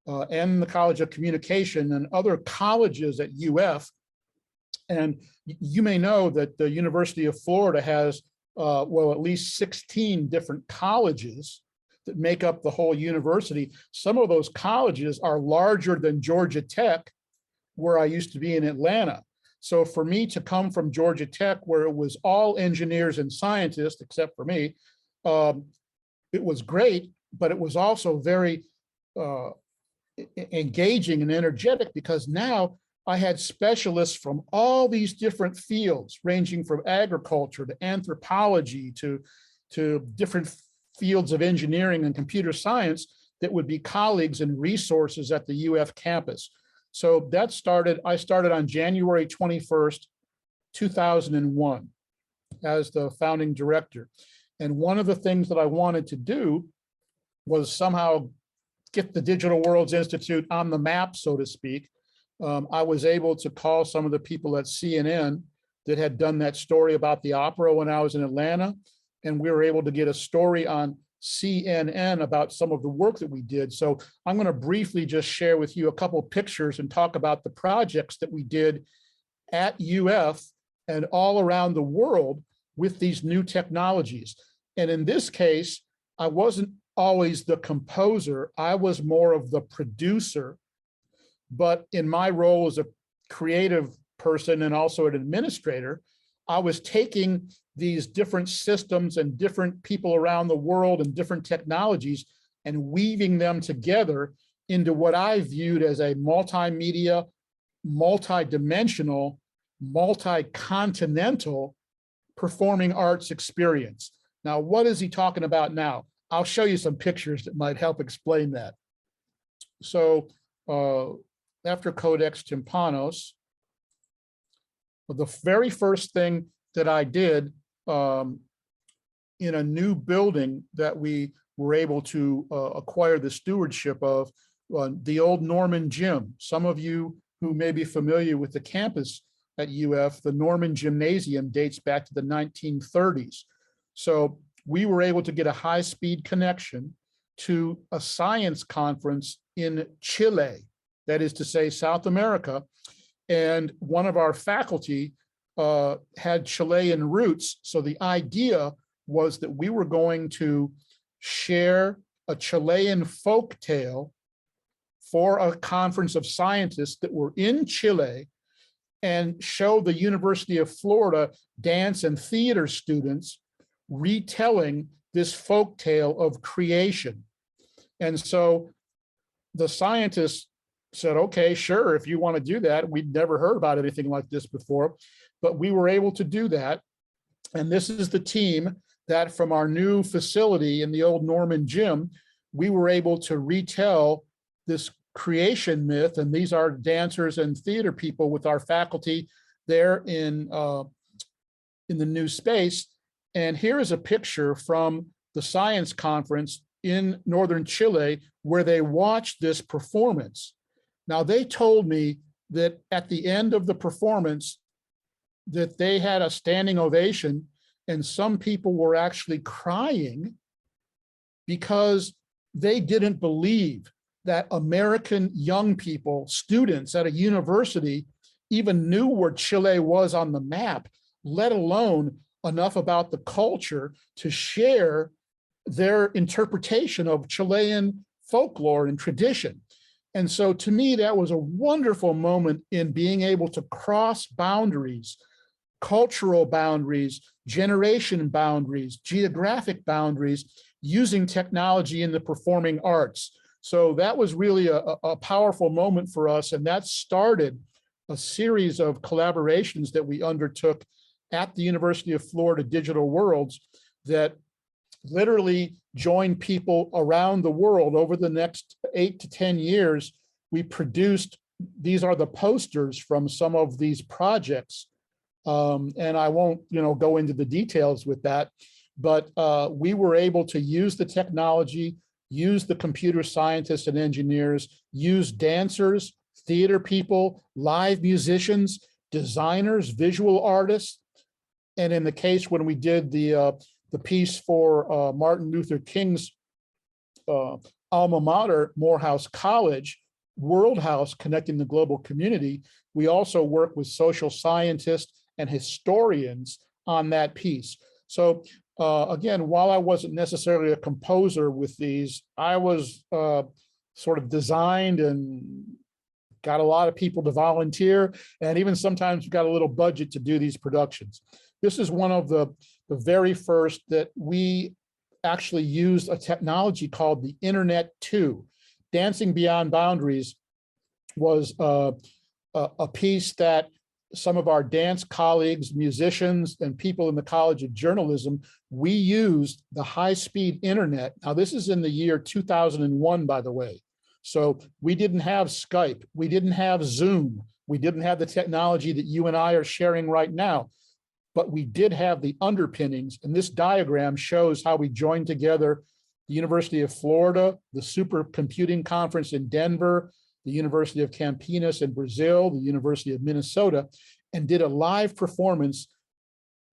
and the College of Communication and other colleges at UF. And you may know that the University of Florida has, well, at least 16 different colleges that make up the whole university. Some of those colleges are larger than Georgia Tech, where I used to be in Atlanta. So for me to come from Georgia Tech, where it was all engineers and scientists, except for me, it was great, but it was also very engaging and energetic because now I had specialists from all these different fields, ranging from agriculture to anthropology to different fields of engineering and computer science that would be colleagues and resources at the UF campus. So that I started on January 21st, 2001 as the founding director. And one of the things that I wanted to do was somehow get the Digital Worlds Institute on the map, so to speak. I was able to call some of the people at CNN that had done that story about the opera when I was in Atlanta. And we were able to get a story on CNN about some of the work that we did. So I'm going to briefly just share with you a couple of pictures and talk about the projects that we did at UF and all around the world with these new technologies. And in this case, I wasn't always the composer. I was more of the producer. But in my role as a creative person and also an administrator, I was taking these different systems and different people around the world and different technologies and weaving them together into what I viewed as a multimedia, multi-dimensional, multi-continental performing arts experience. Now, what is he talking about now? I'll show you some pictures that might help explain that. So after Codex Timpanos, the very first thing that I did in a new building that we were able to acquire the stewardship of, the old Norman Gym. Some of you who may be familiar with the campus at UF, the Norman Gymnasium dates back to the 1930s. So we were able to get a high-speed connection to a science conference in Chile, that is to say, South America. And one of our faculty had Chilean roots. So the idea was that we were going to share a Chilean folk tale for a conference of scientists that were in Chile and show the University of Florida dance and theater students retelling this folk tale of creation. And so the scientists said, okay, sure, if you want to do that. We'd never heard about anything like this before, but we were able to do that. And this is the team that from our new facility in the old Norman Gym, we were able to retell this creation myth. And these are dancers and theater people with our faculty there in the new space. And here is a picture from the science conference in northern Chile where they watched this performance. Now, they told me that at the end of the performance, that they had a standing ovation, and some people were actually crying because they didn't believe that American young people, students at a university, even knew where Chile was on the map, let alone enough about the culture to share their interpretation of Chilean folklore and tradition. And so to me, that was a wonderful moment in being able to cross boundaries, cultural boundaries, generation boundaries, geographic boundaries, using technology in the performing arts. So that was really a powerful moment for us, and that started a series of collaborations that we undertook at the University of Florida Digital Worlds that literally joined people around the world. Over the next 8 to 10 years, we produced, these are the posters from some of these projects. And I won't, go into the details with that, but we were able to use the technology, use the computer scientists and engineers, use dancers, theater people, live musicians, designers, visual artists. And in the case when we did the piece for Martin Luther King's alma mater, Morehouse College, World House, connecting the global community, we also work with social scientists and historians on that piece. So again, while I wasn't necessarily a composer with these, I was sort of designed and got a lot of people to volunteer, and even sometimes got a little budget to do these productions. This is one of the very first that we actually used a technology called the Internet 2. Dancing Beyond Boundaries was a piece that some of our dance colleagues, musicians, and people in the College of Journalism, we used the high-speed internet. Now, this is in the year 2001, by the way. So we didn't have Skype, we didn't have Zoom, we didn't have the technology that you and I are sharing right now, but we did have the underpinnings. And this diagram shows how we joined together the University of Florida, the Supercomputing Conference in Denver, the University of Campinas in Brazil, the University of Minnesota, and did a live performance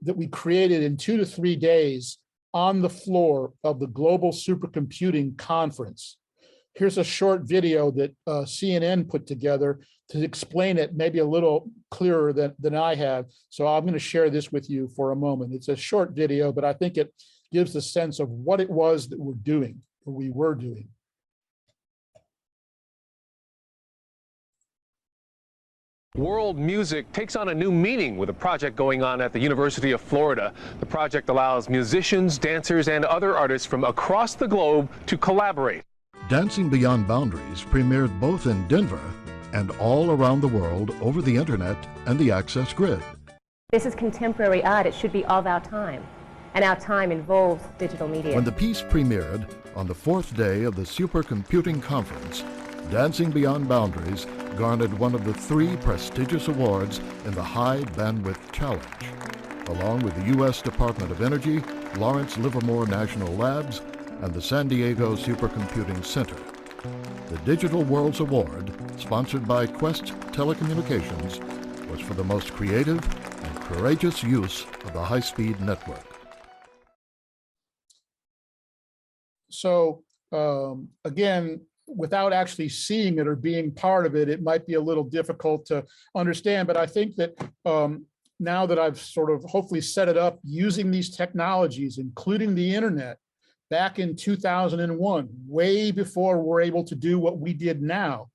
that we created in 2 to 3 days on the floor of the Global Supercomputing Conference. Here's a short video that CNN put together to explain it maybe a little clearer than I have. So I'm going to share this with you for a moment. It's a short video, but I think it gives a sense of what it was that we were doing. World music takes on a new meaning with a project going on at the University of Florida. The project allows musicians, dancers, and other artists from across the globe to collaborate. Dancing Beyond Boundaries premiered both in Denver and all around the world over the internet and the Access Grid. This is contemporary art. It should be of our time, and our time involves digital media. When the piece premiered on the 4th day of the Supercomputing Conference, Dancing Beyond Boundaries garnered one of the 3 prestigious awards in the High Bandwidth Challenge, along with the U.S. Department of Energy, Lawrence Livermore National Labs, and the San Diego Supercomputing Center. The Digital Worlds Award, sponsored by Quest Telecommunications, was for the most creative and courageous use of the high-speed network. So again, without actually seeing it or being part of it, it might be a little difficult to understand, but I think that now that I've sort of hopefully set it up using these technologies, including the internet, back in 2001, way before we're able to do what we did now,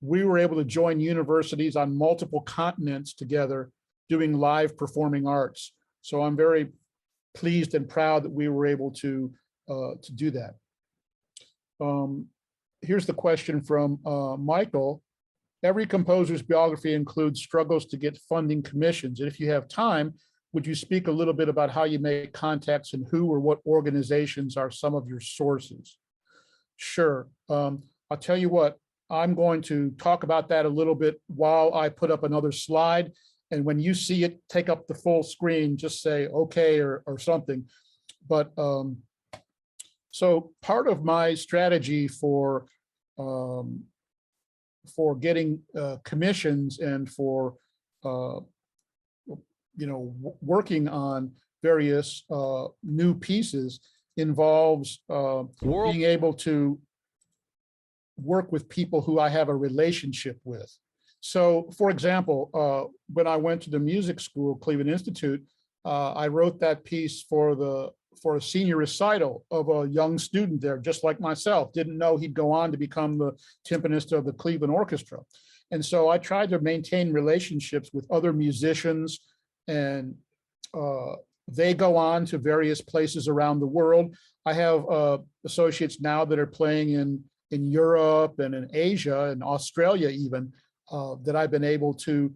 we were able to join universities on multiple continents together doing live performing arts. So I'm very pleased and proud that we were able to do that. Here's the question from Michael. Every composer's biography includes struggles to get funding commissions. And if you have time, would you speak a little bit about how you make contacts and who or what organizations are some of your sources? Sure. I'll tell you what, I'm going to talk about that a little bit while I put up another slide. And when you see it take up the full screen, just say okay or something. But so part of my strategy for getting commissions and for working on various new pieces involves being able to work with people who I have a relationship with. So, for example, when I went to the music school, Cleveland Institute, I wrote that piece for a senior recital of a young student there, just like myself. Didn't know he'd go on to become the timpanist of the Cleveland Orchestra. And so I tried to maintain relationships with other musicians, and they go on to various places around the world. I have associates now that are playing in Europe and in Asia and Australia even, that I've been able to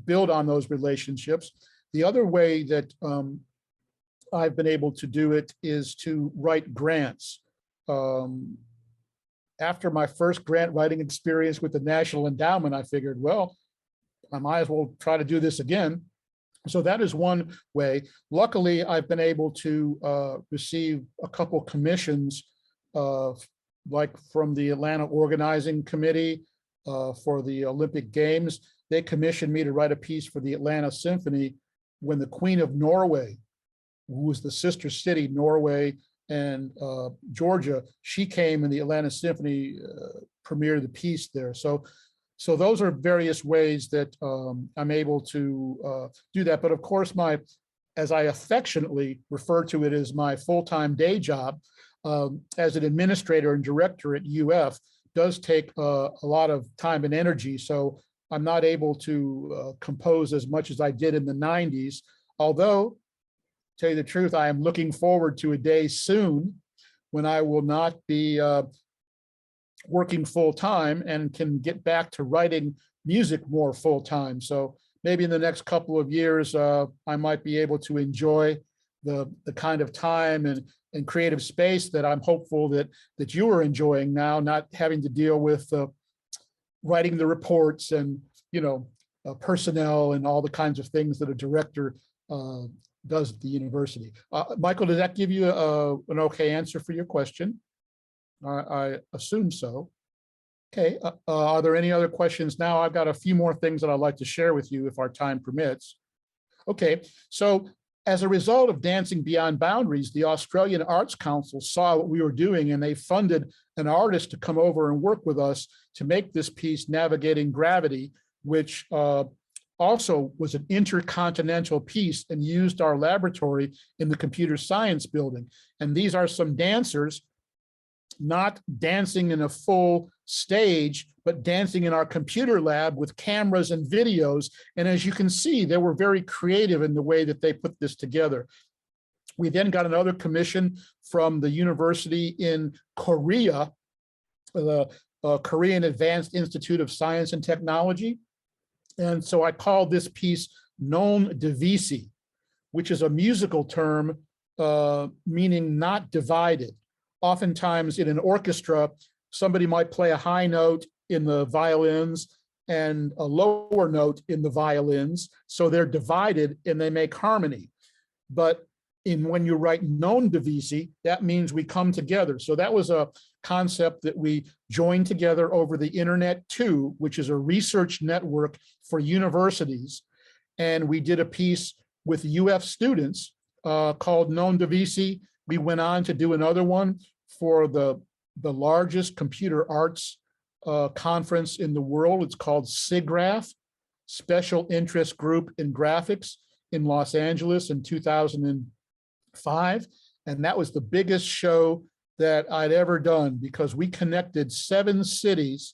build on those relationships. The other way that I've been able to do it is to write grants. After my first grant writing experience with the National Endowment, I figured, well, I might as well try to do this again. So that is one way. Luckily, I've been able to receive a couple commissions, like from the Atlanta Organizing Committee for the Olympic Games. They commissioned me to write a piece for the Atlanta Symphony when the Queen of Norway, who was the sister city, Norway and Georgia, she came and the Atlanta Symphony premiered the piece there. So those are various ways that I'm able to do that. But of course, as I affectionately refer to it as my full-time day job as an administrator and director at UF, does take a lot of time and energy. So I'm not able to compose as much as I did in the 90s, although, tell you the truth, I am looking forward to a day soon when I will not be working full-time and can get back to writing music more full-time. So maybe in the next couple of years, I might be able to enjoy the kind of time and creative space that I'm hopeful that you are enjoying now, not having to deal with writing the reports and personnel and all the kinds of things that a director does at the university. Michael, does that give you an okay answer for your question? I assume so. Okay, are there any other questions now? I've got a few more things that I'd like to share with you if our time permits. Okay, so as a result of Dancing Beyond Boundaries, the Australian Arts Council saw what we were doing and they funded an artist to come over and work with us to make this piece, Navigating Gravity, which also was an intercontinental piece and used our laboratory in the computer science building. And these are some dancers not dancing in a full stage, but dancing in our computer lab with cameras and videos. And as you can see, they were very creative in the way that they put this together. We then got another commission from the university in Korea, the Korean Advanced Institute of Science and Technology. And so I called this piece Non Divisi, which is a musical term meaning not divided. Oftentimes in an orchestra, somebody might play a high note in the violins and a lower note in the violins. So they're divided and they make harmony. But when you write non divisi, that means we come together. So that was a concept that we joined together over the Internet 2, which is a research network for universities. And we did a piece with UF students called Non Divisi. We went on to do another one for the largest computer arts conference in the world. It's called SIGGRAPH, Special Interest Group in Graphics, in Los Angeles in 2005. And that was the biggest show that I'd ever done because we connected 7 cities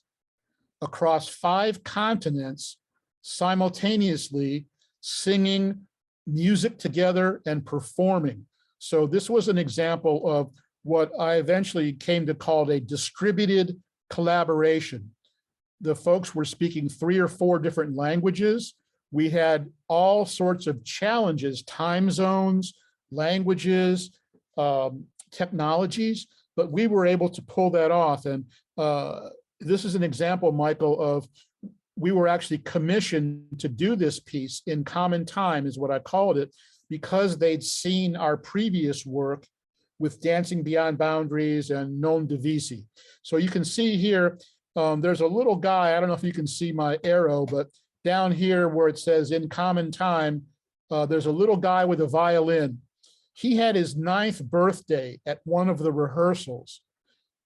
across 5 continents simultaneously, singing music together and performing. So this was an example of what I eventually came to call a distributed collaboration. The folks were speaking 3 or 4 different languages. We had all sorts of challenges, time zones, languages, technologies, but we were able to pull that off. And this is an example, Michael, of we were actually commissioned to do this piece in common time, is what I called it, because they'd seen our previous work with Dancing Beyond Boundaries and Non Divisi. So you can see here, there's a little guy, I don't know if you can see my arrow, but down here where it says in common time, there's a little guy with a violin. He had his 9th birthday at one of the rehearsals,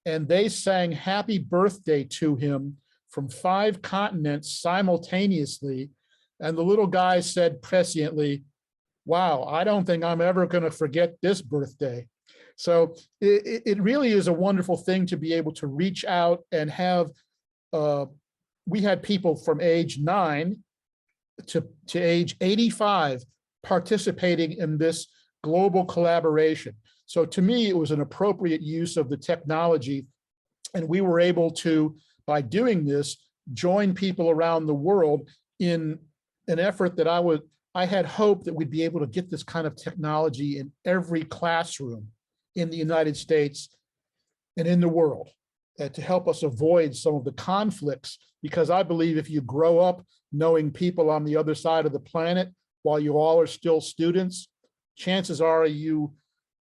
and they sang happy birthday to him from 5 continents simultaneously. And the little guy said presciently, wow, I don't think I'm ever going to forget this birthday. So it really is a wonderful thing to be able to reach out and have, we had people from age 9 to age 85 participating in this global collaboration. So to me, it was an appropriate use of the technology. And we were able to, by doing this, join people around the world in an effort that I had hoped that we'd be able to get this kind of technology in every classroom in the United States and in the world, to help us avoid some of the conflicts. Because I believe if you grow up knowing people on the other side of the planet while you all are still students, chances are you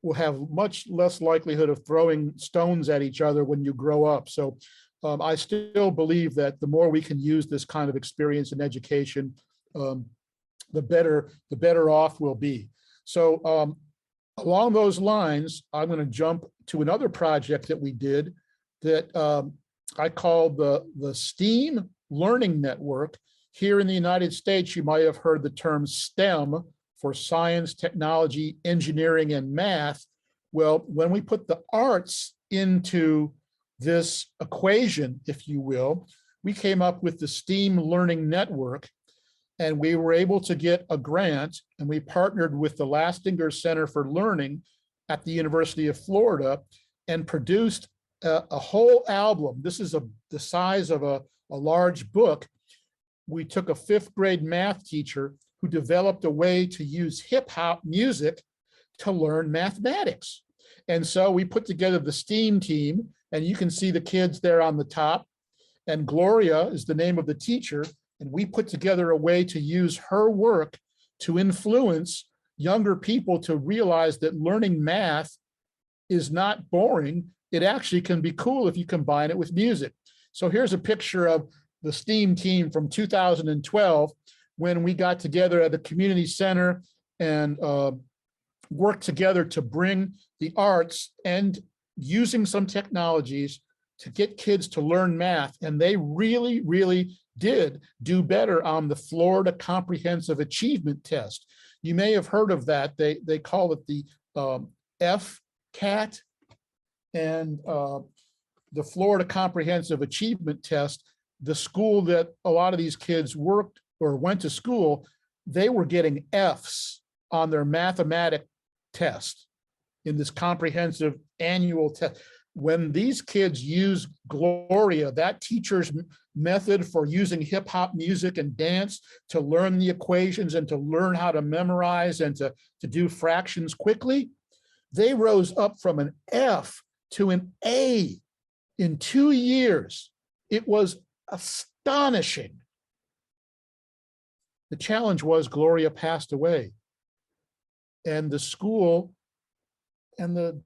will have much less likelihood of throwing stones at each other when you grow up. So I still believe that the more we can use this kind of experience in education, the better off we'll be. So along those lines, I'm going to jump to another project that we did that I called the STEAM Learning Network. Here in the United States, you might have heard the term STEM for science, technology, engineering, and math. Well, when we put the arts into this equation, if you will, we came up with the STEAM Learning Network, and we were able to get a grant, and we partnered with the Lastinger Center for Learning at the University of Florida and produced a whole album. This is the size of a large book. We took a 5th grade math teacher who developed a way to use hip hop music to learn mathematics. And so we put together the STEAM team, and you can see the kids there on the top, and Gloria is the name of the teacher. And we put together a way to use her work to influence younger people to realize that learning math is not boring. It actually can be cool if you combine it with music. So here's a picture of the STEAM team from 2012, when we got together at the community center and worked together to bring the arts and using some technologies to get kids to learn math. And they really, really did do better on the Florida Comprehensive Achievement Test. You may have heard of that. They call it the FCAT, and the Florida Comprehensive Achievement Test. The school that a lot of these kids worked or went to school, they were getting Fs on their mathematics test in this comprehensive annual test. When these kids use Gloria, that teacher's method for using hip hop music and dance to learn the equations and to learn how to memorize and to do fractions quickly, they rose up from an F to an A in 2 years. It was astonishing. The challenge was Gloria passed away, and the school and the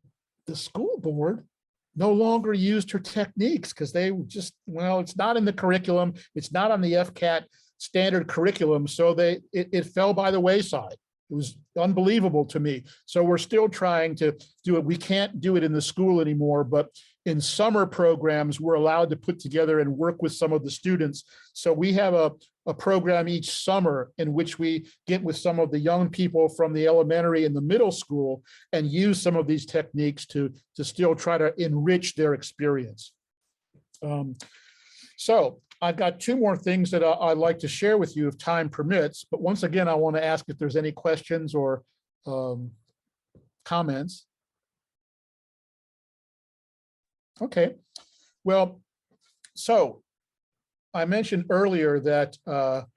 school board no longer used her techniques because they just, well, it's not in the curriculum. It's not on the FCAT standard curriculum. So it fell by the wayside. It was unbelievable to me. So we're still trying to do it. We can't do it in the school anymore, but in summer programs, we're allowed to put together and work with some of the students. So we have a program each summer in which we get with some of the young people from the elementary and the middle school and use some of these techniques to still try to enrich their experience. So I've got 2 more things that I'd like to share with you if time permits. But once again, I want to ask if there's any questions or comments. Okay, well, so I mentioned earlier that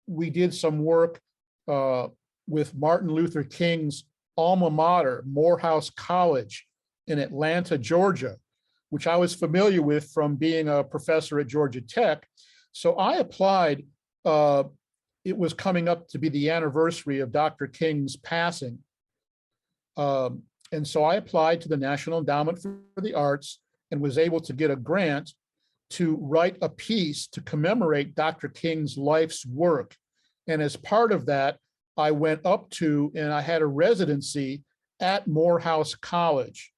we did some work with Martin Luther King's alma mater, Morehouse College in Atlanta, Georgia, which I was familiar with from being a professor at Georgia Tech. So I applied, it was coming up to be the anniversary of Dr. King's passing. And so I applied to the National Endowment for the Arts and was able to get a grant to write a piece to commemorate Dr. King's life's work. And as part of that, I went up to and I had a residency at Morehouse College.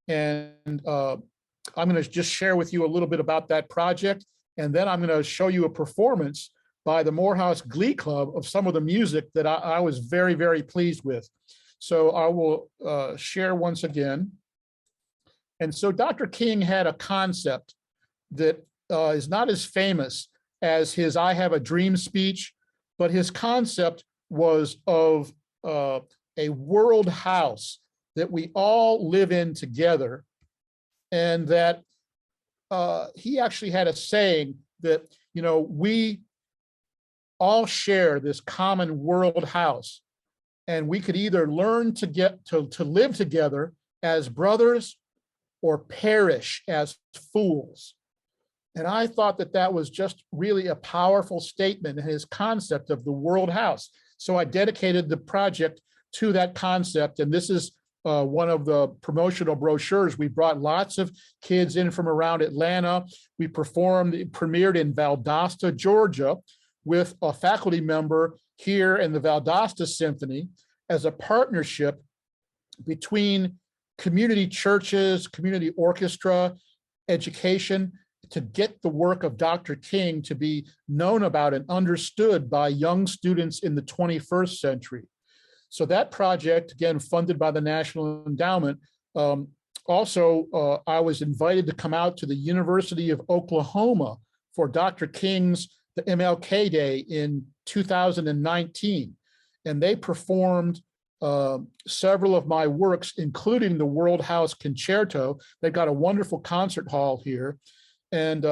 And I'm going to just share with you a little bit about that project. And then I'm going to show you a performance by the Morehouse Glee Club of some of the music that I was very, very pleased with. So I will share once again. And so Dr. King had a concept that is not as famous as his I Have a Dream speech, but his concept was of a world house that we all live in together, and that he actually had a saying that, you know, we all share this common world house, and we could either learn to get to live together as brothers or perish as fools. And I thought that that was just really a powerful statement in his concept of the world house. So I dedicated the project to that concept. And this is one of the promotional brochures. We brought lots of kids in from around Atlanta. We premiered in Valdosta, Georgia, with a faculty member here in the Valdosta Symphony as a partnership between community churches, community orchestra, education, to get the work of Dr. King to be known about and understood by young students in the 21st century. So that project, again, funded by the National Endowment. Also, I was invited to come out to the University of Oklahoma for Dr. King's the MLK Day in 2019. And they performed several of my works, including the World House Concerto. They've got a wonderful concert hall here. And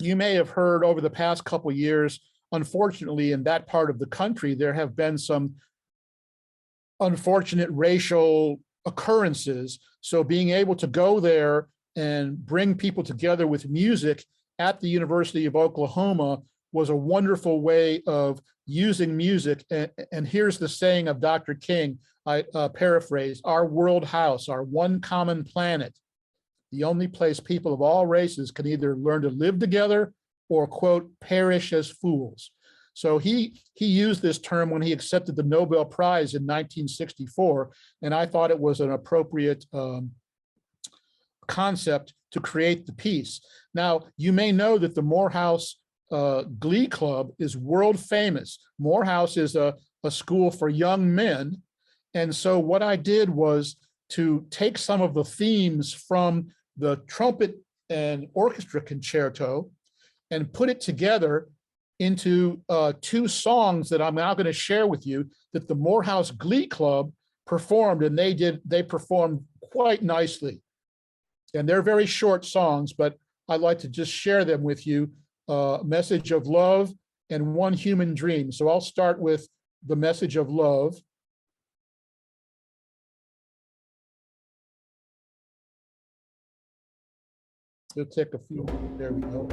you may have heard over the past couple of years, unfortunately, in that part of the country, there have been some unfortunate racial occurrences. So being able to go there and bring people together with music at the University of Oklahoma was a wonderful way of using music. And here's the saying of Dr. King, I paraphrase, our world house, our one common planet, the only place people of all races can either learn to live together or, quote, perish as fools. So he used this term when he accepted the Nobel Prize in 1964, and I thought it was an appropriate concept to create the piece. Now, you may know that the Morehouse Glee Club is world famous. Morehouse is a school for young men, and so what I did was to take some of the themes from the trumpet and orchestra concerto and put it together into two songs that I'm now going to share with you that the Morehouse Glee Club performed, and they performed quite nicely. And they're very short songs, but I'd like to just share them with you. Message of Love and One Human Dream. So I'll start with the Message of Love. It'll take a few, there we go.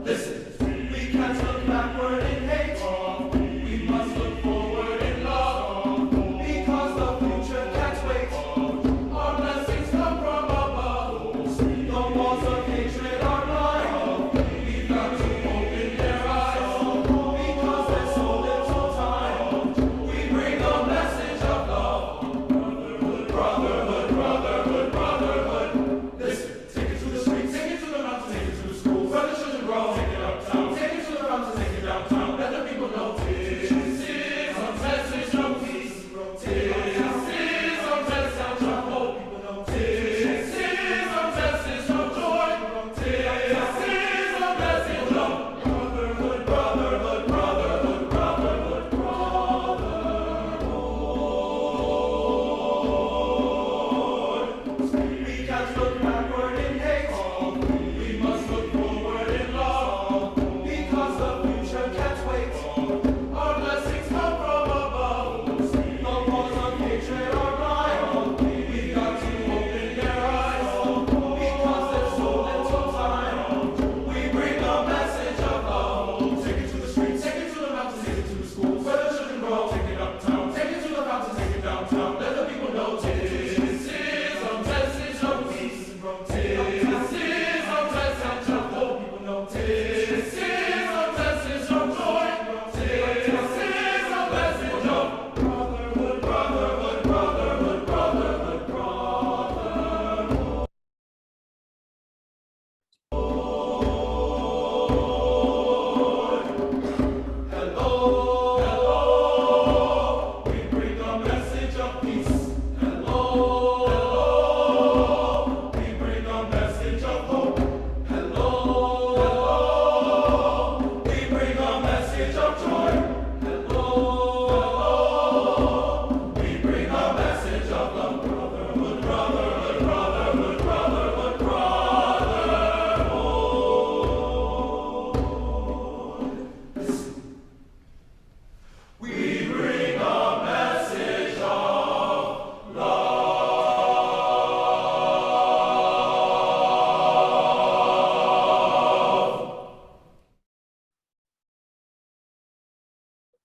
Listen.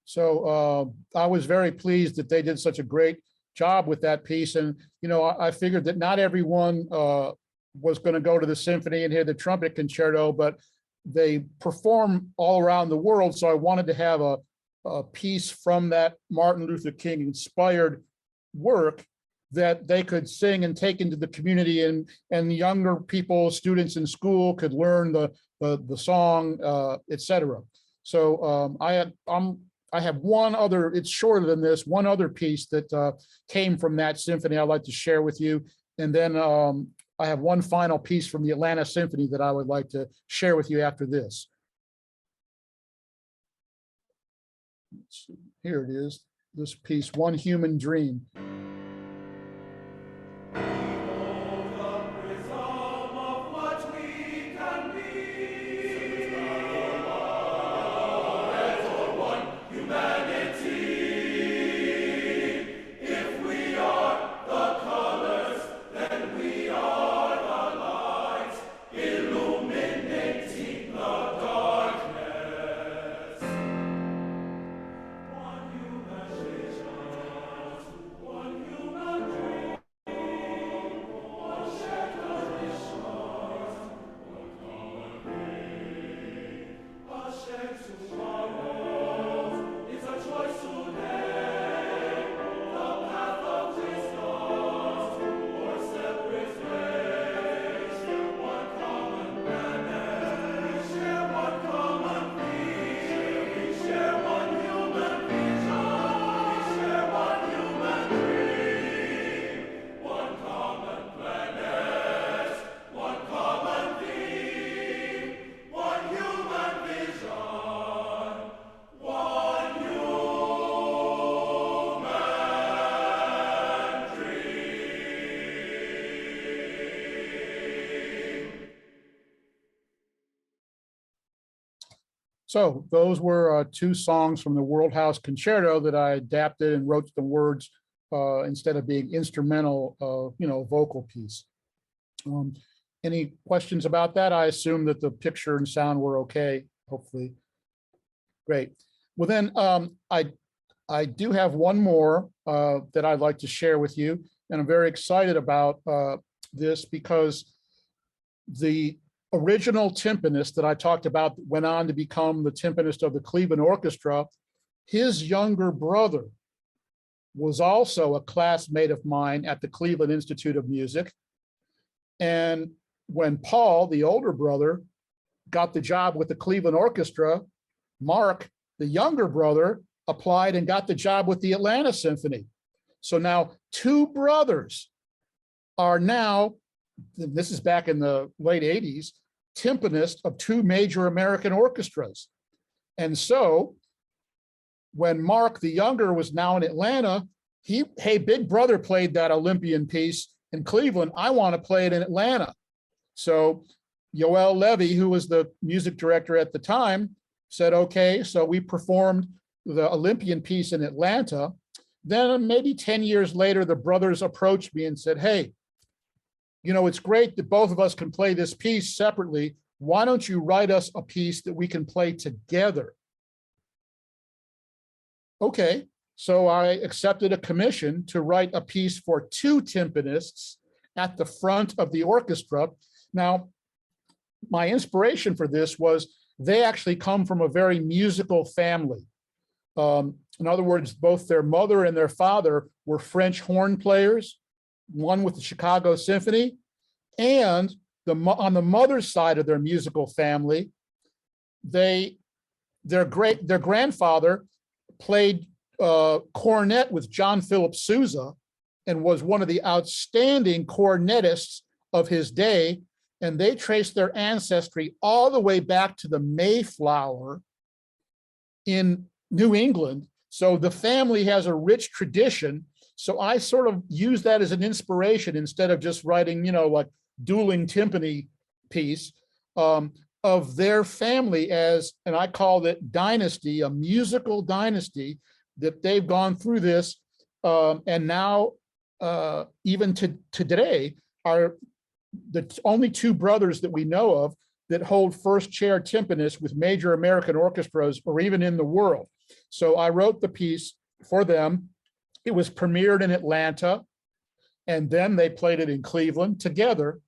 So I was very pleased that they did such a great job with that piece. And, I figured that not everyone was going to go to the symphony and hear the trumpet concerto, but they perform all around the world. So I wanted to have a piece from that Martin Luther King inspired work that they could sing and take into the community, and younger people, students in school could learn the song, etc. So I have one other, it's shorter than this, one other piece that came from that symphony I'd like to share with you. And then I have one final piece from the Atlanta Symphony that I would like to share with you after this. Let's see, here it is, this piece, One Human Dream. So those were two songs from the World House Concerto that I adapted and wrote the words instead of being instrumental, vocal piece. Any questions about that? I assume that the picture and sound were okay, hopefully. Great. Well, then I do have one more that I'd like to share with you, and I'm very excited about this because the original timpanist that I talked about went on to become the timpanist of the Cleveland Orchestra. His younger brother was also a classmate of mine at the Cleveland Institute of Music. And when Paul, the older brother, got the job with the Cleveland Orchestra, Mark, the younger brother, applied and got the job with the Atlanta Symphony. So now two brothers are now, this is back in the late 80s, timpanist of two major American orchestras. And so when Mark, the younger, was now in Atlanta, hey, big brother played that Olympian piece in Cleveland. I want to play it in Atlanta. So Yoel Levy, who was the music director at the time, said, okay, so we performed the Olympian piece in Atlanta. Then maybe 10 years later, the brothers approached me and said, hey, it's great that both of us can play this piece separately. Why don't you write us a piece that we can play together? Okay, so I accepted a commission to write a piece for two timpanists at the front of the orchestra. Now, my inspiration for this was they actually come from a very musical family. In other words, both their mother and their father were French horn players, one with the Chicago Symphony, and on the mother's side of their musical family, their grandfather played cornet with John Philip Sousa and was one of the outstanding cornetists of his day. And they traced their ancestry all the way back to the Mayflower in New England. So the family has a rich tradition. So I sort of use that as an inspiration instead of just writing, like dueling timpani piece of their family as, and I called it dynasty, a musical dynasty, that they've gone through this. And now, even to today, are the only two brothers that we know of that hold first chair timpanists with major American orchestras or even in the world. So I wrote the piece for them. It was premiered in Atlanta, and then they played it in Cleveland together.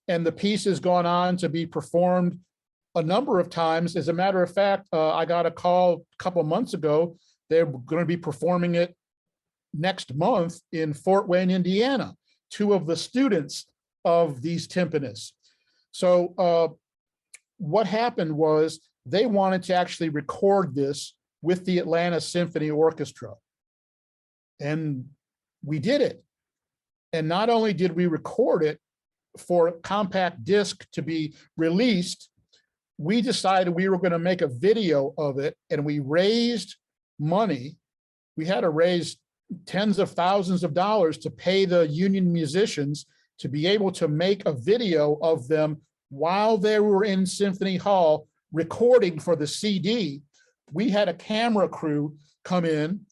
And the piece has gone on to be performed a number of times. As a matter of fact, I got a call a couple months ago. They're going to be performing it next month in Fort Wayne, Indiana, two of the students of these timpanists. So what happened was they wanted to actually record this with the Atlanta Symphony Orchestra. And we did it. And not only did we record it for a compact disc to be released, we decided we were going to make a video of it, and we raised money. We had to raise tens of thousands of dollars to pay the union musicians to be able to make a video of them while they were in Symphony Hall recording for the CD. We had a camera crew come in,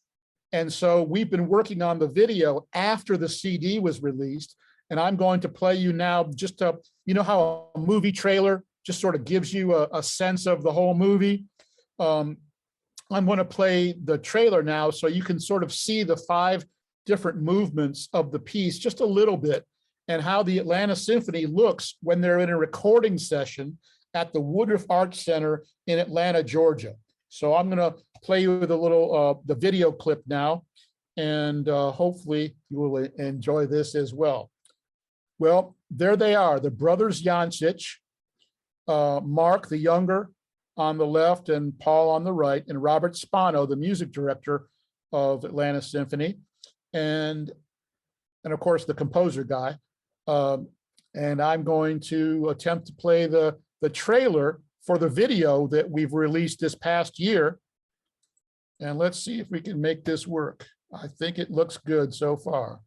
and so we've been working on the video after the CD was released. And I'm going to play you now just a, you know how a movie trailer just sort of gives you a sense of the whole movie. I'm going to play the trailer now so you can sort of see the 5 different movements of the piece just a little bit, and how the Atlanta Symphony looks when they're in a recording session at the Woodruff Arts Center in Atlanta, Georgia. So I'm going to play you with a little the video clip now, and hopefully you will enjoy this as well. Well, there they are, the brothers Jancic, Mark the younger on the left and Paul on the right, and Robert Spano, the music director of Atlanta Symphony, and of course the composer guy. And I'm going to attempt to play the trailer for the video that we've released this past year. And let's see if we can make this work. I think it looks good so far.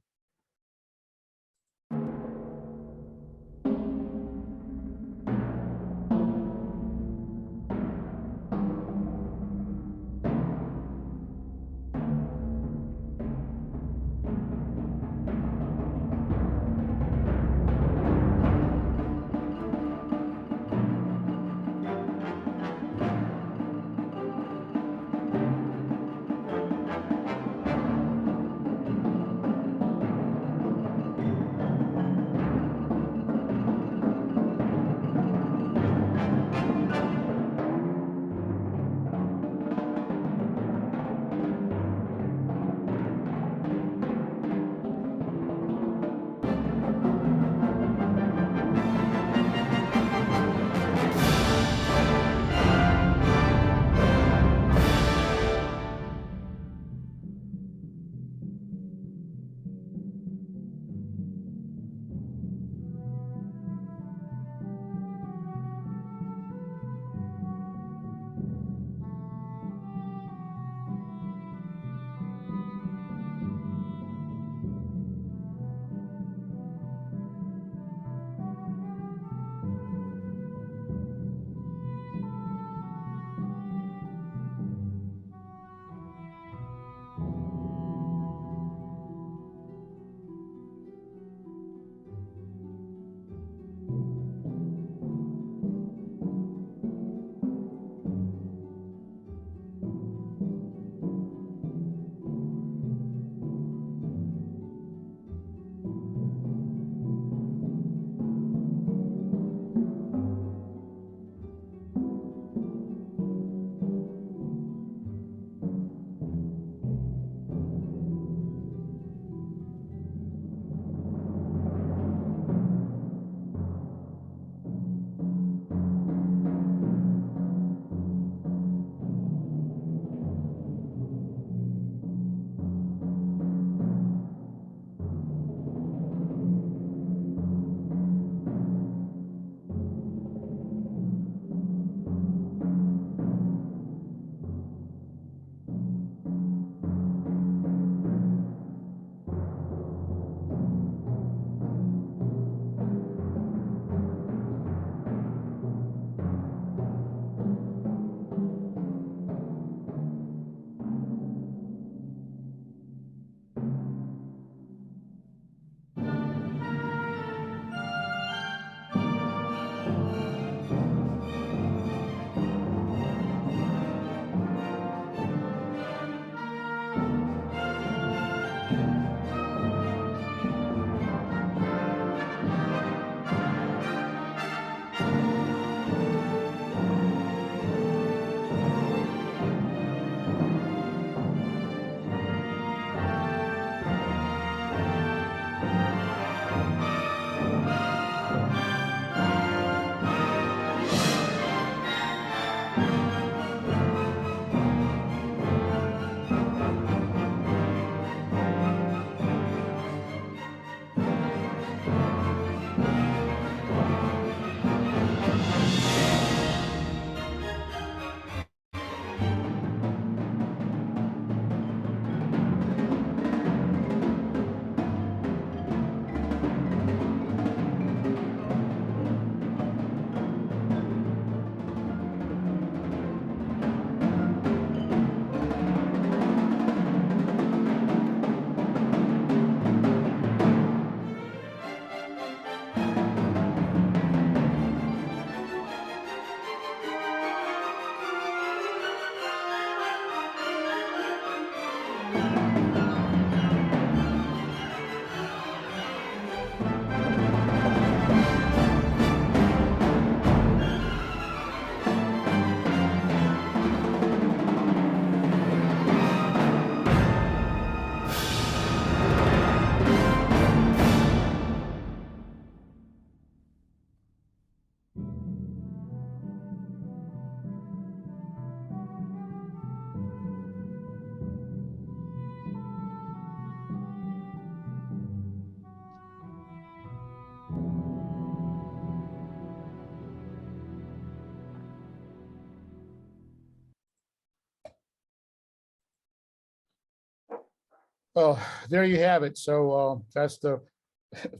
there you have it. So that's the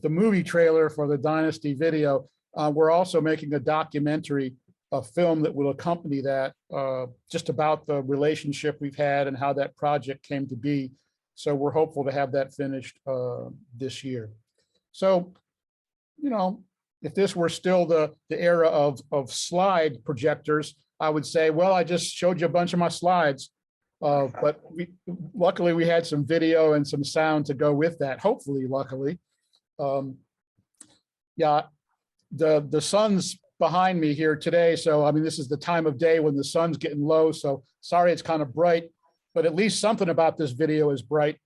movie trailer for the Dynasty video. We're also making a documentary, a film that will accompany that, just about the relationship we've had and how that project came to be. So we're hopeful to have that finished this year. So, you know, if this were still the era of slide projectors, I would say, well, I just showed you a bunch of my slides. But luckily we had some video and some sound to go with that. Hopefully, luckily. Yeah, the sun's behind me here today. So, I mean, this is the time of day when the sun's getting low. So sorry, it's kind of bright, but at least something about this video is bright.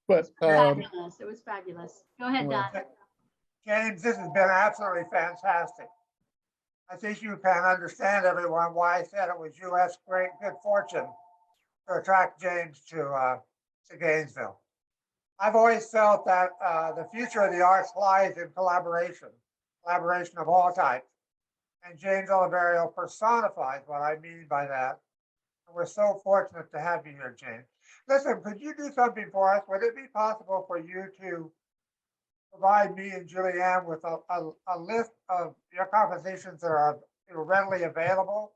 But fabulous. It was fabulous. Go ahead, Don. James, this has been absolutely fantastic. I think you can understand, everyone, why I said it was U.S. great good fortune to attract James to Gainesville. I've always felt that the future of the arts lies in collaboration of all types. And James Oliverio personifies what I mean by that. And we're so fortunate to have you here, James. Listen, could you do something for us? Would it be possible for you to provide me and Julianne with a list of your compositions that are readily available,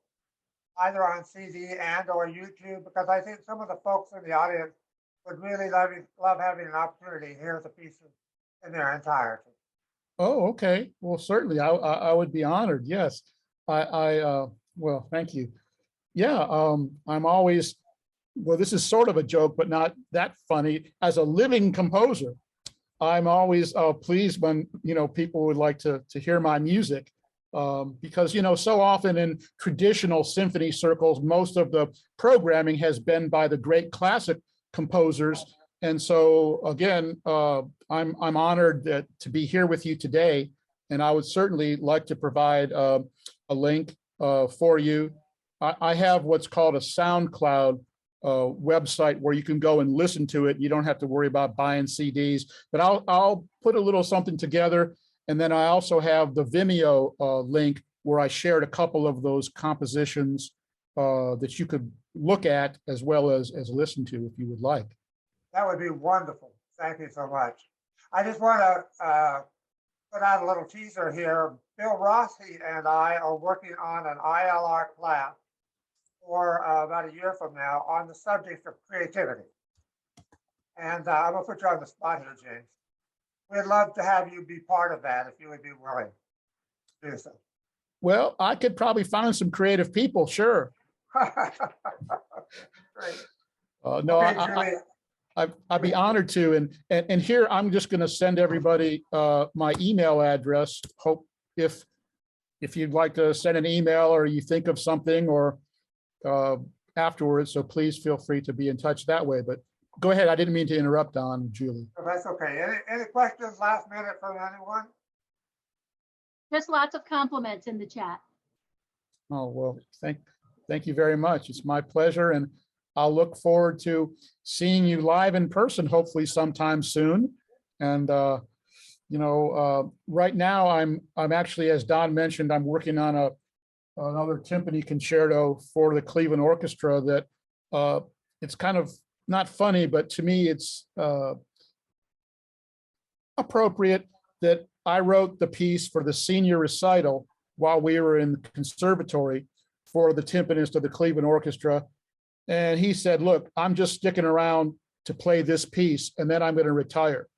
either on CD and or YouTube? Because I think some of the folks in the audience would really love having an opportunity to hear the pieces in their entirety. oh, okay. Well, certainly, I would be honored. Yes, well, thank you. Yeah, I'm always, well, this is sort of a joke, but not that funny. As a living composer, I'm always pleased when, you know, people would like to hear my music, because, you know, so often in traditional symphony circles, most of the programming has been by the great classic composers. And so again, I'm honored to be here with you today, and I would certainly like to provide a link for you. I have what's called a SoundCloud website where you can go and listen to it. You don't have to worry about buying CDs, but I'll put a little something together. And then I also have the Vimeo link where I shared a couple of those compositions that you could look at as well as listen to if you would like. That would be wonderful. Thank you so much. I just want to put out a little teaser here. Bill Rossi and I are working on an ILR class for about a year from now on the subject of creativity. And I'm gonna put you on the spot here, James. We'd love to have you be part of that if you would be willing to do so. Well, I could probably find some creative people, sure. Great. No, Okay, I'd be honored to. And here, I'm just going to send everybody my email address. Hope if you'd like to send an email or you think of something or afterwards, so please feel free to be in touch that way. But go ahead. I didn't mean to interrupt, Don, Julie. Oh, that's okay. Any questions last minute from anyone? Just lots of compliments in the chat. Oh, well, thank you very much. It's my pleasure. And I'll look forward to seeing you live in person, hopefully sometime soon. And, you know, right now I'm actually, as Don mentioned, I'm working on another timpani concerto for the Cleveland Orchestra that it's kind of not funny, but to me it's appropriate that I wrote the piece for the senior recital while we were in the conservatory for the timpanist of the Cleveland Orchestra. And he said, look, I'm just sticking around to play this piece and then I'm going to retire.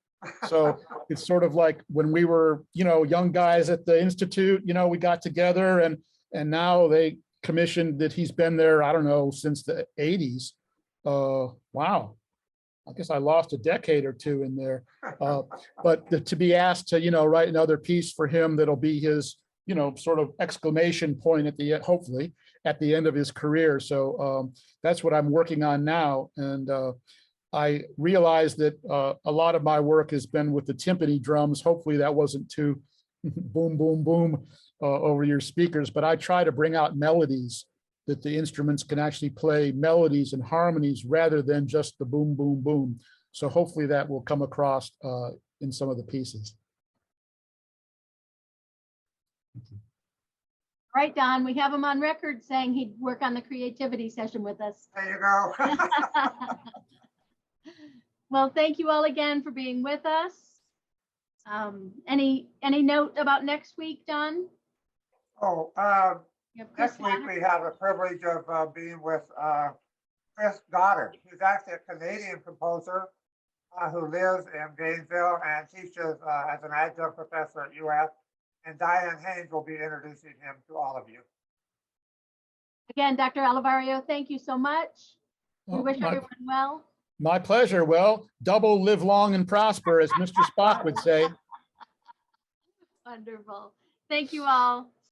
So it's sort of like when we were, you know, young guys at the Institute, you know, we got together and now they commissioned that he's been there, I don't know, since the 80s. Wow. I guess I lost a decade or two in there. But to be asked to, you know, write another piece for him that'll be his, you know, sort of exclamation point at the end, hopefully at the end of his career. So that's what I'm working on now. And I realized that a lot of my work has been with the timpani drums. Hopefully that wasn't too boom, boom, boom over your speakers, but I try to bring out melodies that the instruments can actually play melodies and harmonies rather than just the boom, boom, boom. So hopefully that will come across in some of the pieces. All right, Don, we have him on record saying he'd work on the creativity session with us. There you go. Well, thank you all again for being with us. Any note about next week, Don? Oh, You have Chris next week Goddard? we have the privilege of being with Chris Goddard, who's actually a Canadian composer who lives in Gainesville and teaches as an adjunct professor at UF. And Diane Haynes will be introducing him to all of you. Again, Dr. Olivario, thank you so much. We Oh, wish my- everyone well. My pleasure. Well, double live long and prosper, as Mr. Spock would say. Wonderful. Thank you all.